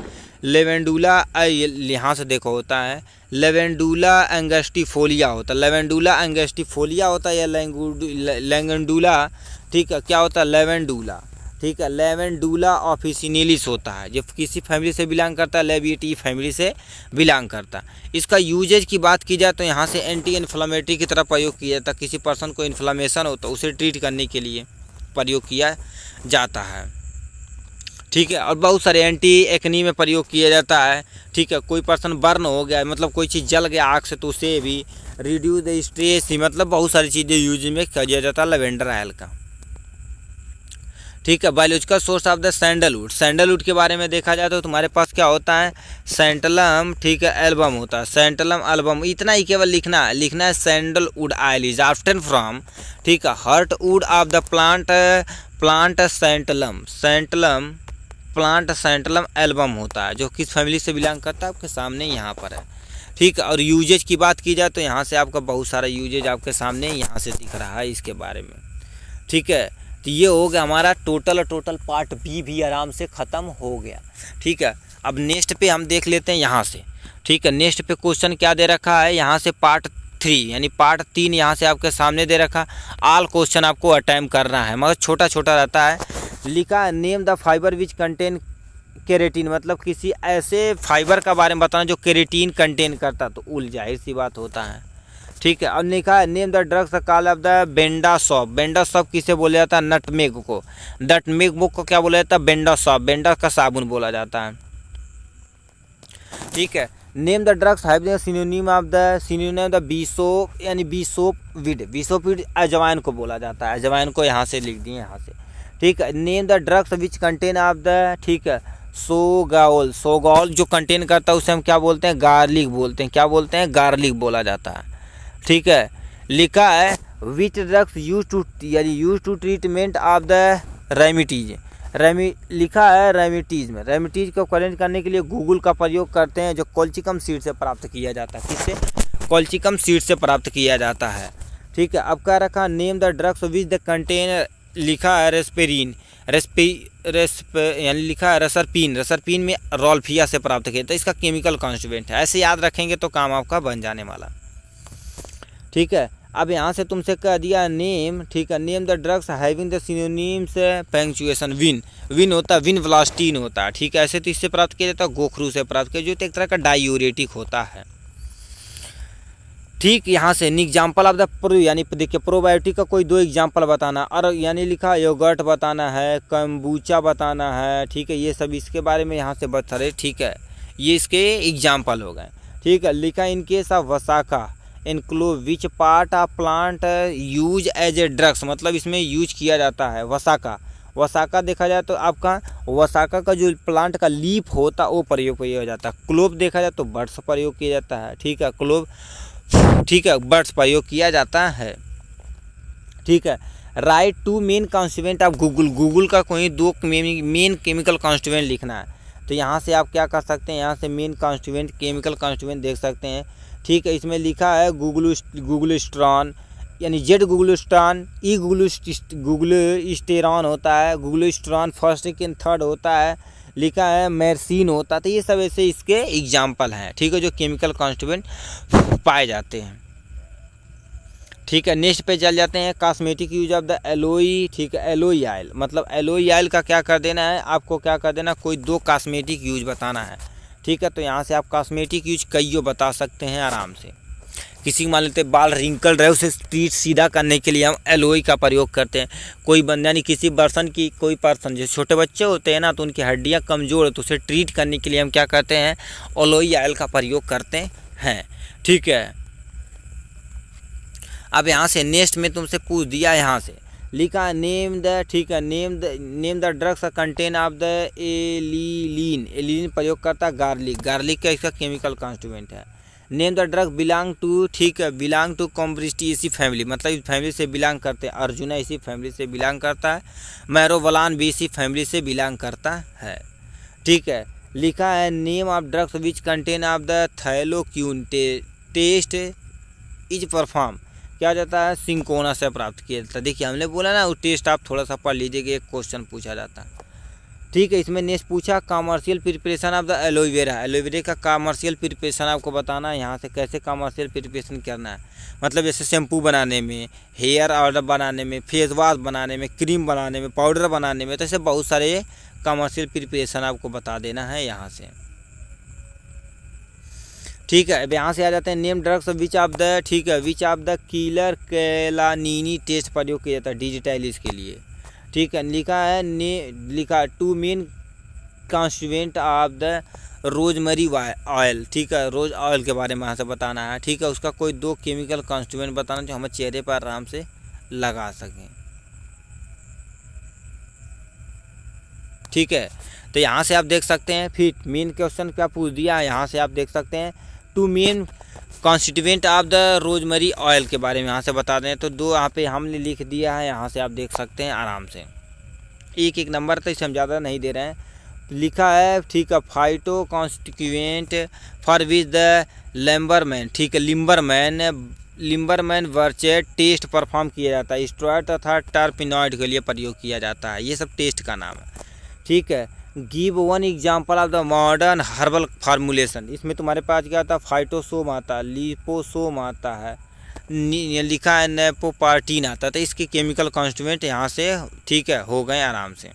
लेवेंडुला, यहाँ से देखो होता है लेवेंडुला एंगस्टिफोलिया होता है, लेवेंडुला एंगस्टिफोलिया होता है या लेवेंडुला। ठीक है, क्या होता है, लेवेंडुला। ठीक है, लेवेंडुला ऑफिसिनेलिस होता है, जो किसी फैमिली से बिलोंग करता है, लेविएटी फैमिली से बिलोंग करता है। इसका यूजेज की बात की जाए तो यहाँ से एंटी इन्फ्लामेटरी की तरह प्रयोग किया जाता है, किसी पर्सन को इन्फ्लामेशन हो तो उसे ट्रीट करने के लिए प्रयोग किया जाता है। ठीक है, और बहुत सारे एंटी एक्नी में प्रयोग किया जाता है। ठीक है, कोई पर्सन बर्न हो गया, मतलब कोई चीज़ जल गया आग से, तो उसे भी रिड्यूस द स्ट्रेस, मतलब बहुत सारी चीज़ें यूज में किया जाता है लेवेंडर ऑयल का। ठीक है, biological source of the sandalwood के बारे में देखा जाए तो तुम्हारे पास क्या होता है, सैंटलम, ठीक है, एल्बम होता है, सैंटलम एल्बम, इतना ही केवल लिखना है। Sandalwood oil is obtain from, ठीक है, heartwood of the plant santalum plant santalum album होता है, जो किस फैमिली से बिलोंग करता है आपके सामने यहाँ पर है। ठीक है, और यूजेज की बात की जाए तो यहाँ से आपका बहुत सारा यूजेज आपके सामने यहाँ से दिख रहा है इसके बारे में। ठीक है, तो ये हो गया हमारा टोटल पार्ट बी भी आराम से ख़त्म हो गया। ठीक है, अब नेक्स्ट पे हम देख लेते हैं यहाँ से। ठीक है, नेक्स्ट पे क्वेश्चन क्या दे रखा है यहाँ से, पार्ट 3 यानी पार्ट 3 यहाँ से आपके सामने दे रखा। ऑल क्वेश्चन आपको अटेम्प्ट करना है, मगर छोटा छोटा रहता है। लिखा है name the fibre which contain keratin, मतलब किसी ऐसे फाइबर का बारे में बताना जो केरेटिन कंटेन करता, तो उल जाहिर सी बात होता है। ठीक है, अब लिखा है name the drugs call of the Benda shop. Benda shop किसे बोला जाता है, नटमेग को। नटमेग बुक को क्या बोला जाता है, बेंडा सॉप। बेंडा का साबुन बोला जाता है। ठीक है, name the drugs having synonym of the synonym the bishop, यानी बीसोप वीड। बीसोप वीड अजवाइन को बोला जाता है, अजवाइन को यहाँ से लिख दिए यहाँ से। ठीक है, name the drugs which contain of the, ठीक है, सोगाओल। सोगाओल जो कंटेन करता है उसे हम क्या बोलते हैं, गार्लिक बोलते हैं। क्या बोलते हैं, गार्लिक बोला जाता है। ठीक है, लिखा है विच ड्रग्स यूज टू, यानी use to treatment of the remedies. लिखा है रेमिटीज में। रेमिटीज को करेक्ट करने के लिए गूगल का प्रयोग करते हैं, जो कोल्चिकम सीड से प्राप्त किया जाता है। किससे, कोल्चिकम सीड से प्राप्त किया जाता है। ठीक है, अब क्या रखा, name the drugs which the contain, लिखा है रेस्पेरिन। यानी लिखा है रसरपीन। रसरपीन में रोल्फिया से प्राप्त किया था, इसका केमिकल कॉन्स्टिट्यूएंट है। ऐसे याद रखेंगे तो काम आपका बन जाने वाला। ठीक है, अब यहाँ से तुमसे कह दिया नेम। ठीक है, name the drugs having the synonyms punctuation. Win, win होता है, विन व्लास्टीन होता है। ठीक है, ऐसे तो इससे प्राप्त किया जाता है, गोखरू से प्राप्त किया, जो एक तरह का डायूरेटिक होता है। ठीक, यहाँ से एग्जाम्पल ऑफ द प्रो, यानी देखिए प्रोबायोटिक का कोई 2 एग्जाम्पल बताना, और यानी लिखा योगर्ट बताना है, कम्बूचा बताना है। ठीक है, ये सब इसके बारे में यहाँ से बता रहे। ठीक है, ये इसके एग्जाम्पल हो गए। ठीक है, लिखा in case of vasaka include which part of plant use as a drugs, मतलब इसमें यूज किया जाता है वसाका। वसाका देखा जाए तो आपका वसाका का जो प्लांट का लीफ होता है वो प्रयोग किया जाता है। क्लोव देखा जाए तो बर्ड्स प्रयोग किया जाता है। ठीक है, क्लोव, ठीक है, बर्ड्स प्रयोग किया जाता है। ठीक है, right 2 main constituent of Google. Google का कोई 2 मेन केमिकल कॉन्स्टिट्यूएंट लिखना है। तो यहाँ से आप क्या कर सकते हैं, यहाँ से मेन कॉन्स्टिट्यूएंट, केमिकल कॉन्स्टिट्यूएंट देख सकते हैं। ठीक है, इसमें लिखा है गूगलस्ट्रॉन, यानी जेड गूगलस्ट्रॉन, ई गूगलस्टेरॉन होता है, गूगलस्ट्रॉन फर्स्ट सेकंड थर्ड होता है। लिखा है मेर्सिन होता है। तो ये सब ऐसे इसके एग्जाम्पल हैं। ठीक है, जो केमिकल कॉन्स्टिट्यूएंट पाए जाते हैं। ठीक है, नेक्स्ट पे चल जाते हैं, cosmetic use of the alloy. ठीक है, एलोई ऑयल, मतलब एलोई ऑयल का क्या कर देना है आपको, क्या कर देना, कोई 2 कॉस्मेटिक यूज बताना है। ठीक है, तो यहाँ से आप कॉस्मेटिक यूज कईयों बता सकते हैं आराम से। किसी मान लेते बाल रिंकल रहे, उसे स्ट्रीट सीधा करने के लिए हम एलोई का प्रयोग करते हैं। कोई बंदा, यानी किसी पर्सन की, कोई पर्सन जैसे छोटे बच्चे होते हैं ना, तो उनकी हड्डियाँ कमज़ोर है, तो उसे ट्रीट करने के लिए हम क्या करते हैं, एलोई ऑयल का प्रयोग करते हैं। ठीक है, अब यहाँ से नेक्स्ट में तुमसे पूछ दिया, यहाँ से लिखा नेम द, ठीक है, name the drugs contain of the एलिलीन। एलिलीन प्रयोग करता गार्लिक। गार्लिक का इसका केमिकल कॉन्स्टिट्यूएंट है। Name the drug belong to, ठीक है, बिलोंग टू कॉम्ब्रिस्टी इसी फैमिली, मतलब इस फैमिली से बिलोंग करते हैं। अर्जुना इसी फैमिली से बिलोंग करता है। मैरोवलान भी इसी फैमिली से बिलोंग करता है। ठीक है, लिखा है name of drugs which contain of the thalleioquin. Test is perform क्या जाता है, सिंकोना से प्राप्त किया जाता है। देखिए हमने बोला ना, वो टेस्ट आप थोड़ा सा पढ़ लीजिएगा, एक क्वेश्चन पूछा जाता है। ठीक है, इसमें नेक्स्ट पूछा commercial preparation of the aloe vera. Aloe vera का कमर्शियल प्रिपरेशन आपको बताना है। यहाँ से कैसे कमर्शियल प्रिपरेशन करना है, मतलब जैसे शैम्पू बनाने में, हेयर ऑयल बनाने में, फेस वॉश बनाने में, क्रीम बनाने में, पाउडर बनाने में, तो ऐसे बहुत सारे कमर्शियल प्रिपरेशन आपको बता देना है यहाँ से। ठीक है, अब यहाँ से आ जाते हैं name drugs which of the, ठीक है, which of the Keller Kiliani test प्रयोग किया जाता है डिजिटाइलिस के लिए। ठीक है, लिखा है लिखा 2 main constituent of the rosemary oil. ठीक है, रोज ऑयल के बारे में यहाँ से बताना है। ठीक है, उसका कोई 2 केमिकल कॉन्स्टिट्यूएंट बताना जो हमें चेहरे पर आराम से लगा सकें। ठीक है, तो यहाँ से आप देख सकते हैं, फिर मेन क्वेश्चन क्या पूछ दिया है, यहाँ से आप देख सकते हैं 2 main constituent of the rosemary oil के बारे में यहाँ से बता दें। तो 2 यहाँ पे हमने लिख दिया है, यहाँ से आप देख सकते हैं आराम से। एक एक नंबर तो इसे हम ज़्यादा नहीं दे रहे हैं। लिखा है, ठीक है, phyto constituent for which the Liebermann, ठीक है, लिम्बरमैन वर्चेट टेस्ट परफॉर्म किया जाता है। स्टेरॉयड तथा टर्पिनॉइड के लिए प्रयोग किया जाता है। ये सब टेस्ट का नाम है। ठीक है, give one example of the modern herbal formulation. इसमें तुम्हारे पास क्या आता है, फाइटोसोम आता है, लिपोसोम आता है, लिखा है नेपोपार्टीन आता है। तो इसके केमिकल कॉन्स्टिट्यूएंट यहाँ से ठीक है हो गए आराम से।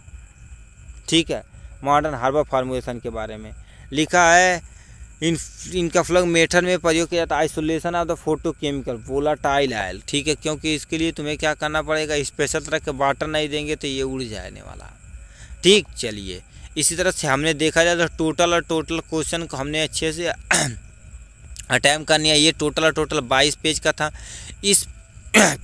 ठीक है, मॉडर्न हर्बल फार्मूलेशन के बारे में लिखा है, इनका फ्लग मेथड में प्रयोग किया जाता है isolation of the photochemical volatile oil. ठीक है, क्योंकि इसके लिए तुम्हें क्या करना पड़ेगा, स्पेशल तरह के वाटर नहीं देंगे तो ये उड़ जाने वाला। ठीक, चलिए इसी तरह से हमने देखा जाए तो टोटल क्वेश्चन को हमने अच्छे से अटैम्प्ट करनी है। ये टोटल 22 पेज का था।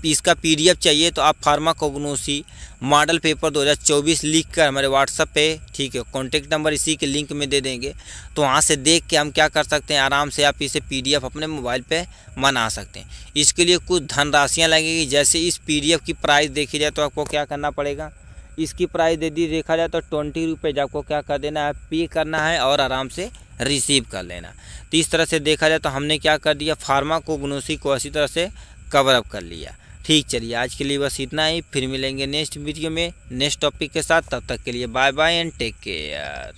इसका PDF चाहिए तो आप फार्माकोग्नोसी मॉडल पेपर 2024 लिख कर हमारे व्हाट्सएप पे, ठीक है, कॉन्टेक्ट नंबर इसी के लिंक में दे देंगे। तो वहाँ से देख के हम क्या कर सकते हैं, आराम से आप इसे PDF अपने मोबाइल पे बना सकते हैं। इसके लिए कुछ धनराशियाँ लगेगी। जैसे इस PDF की प्राइस देखी जाए तो आपको क्या करना पड़ेगा, इसकी प्राइस देखा जाए तो 20 रुपीज़ आपको क्या कर देना है, पे करना है और आराम से रिसीव कर लेना। तो इस तरह से देखा जाए तो हमने क्या कर दिया, फार्माकोग्नोसी को इसी तरह से कवर अप कर लिया। ठीक, चलिए आज के लिए बस इतना ही। फिर मिलेंगे नेक्स्ट वीडियो में नेक्स्ट टॉपिक के साथ। तब तक के लिए bye bye and take care.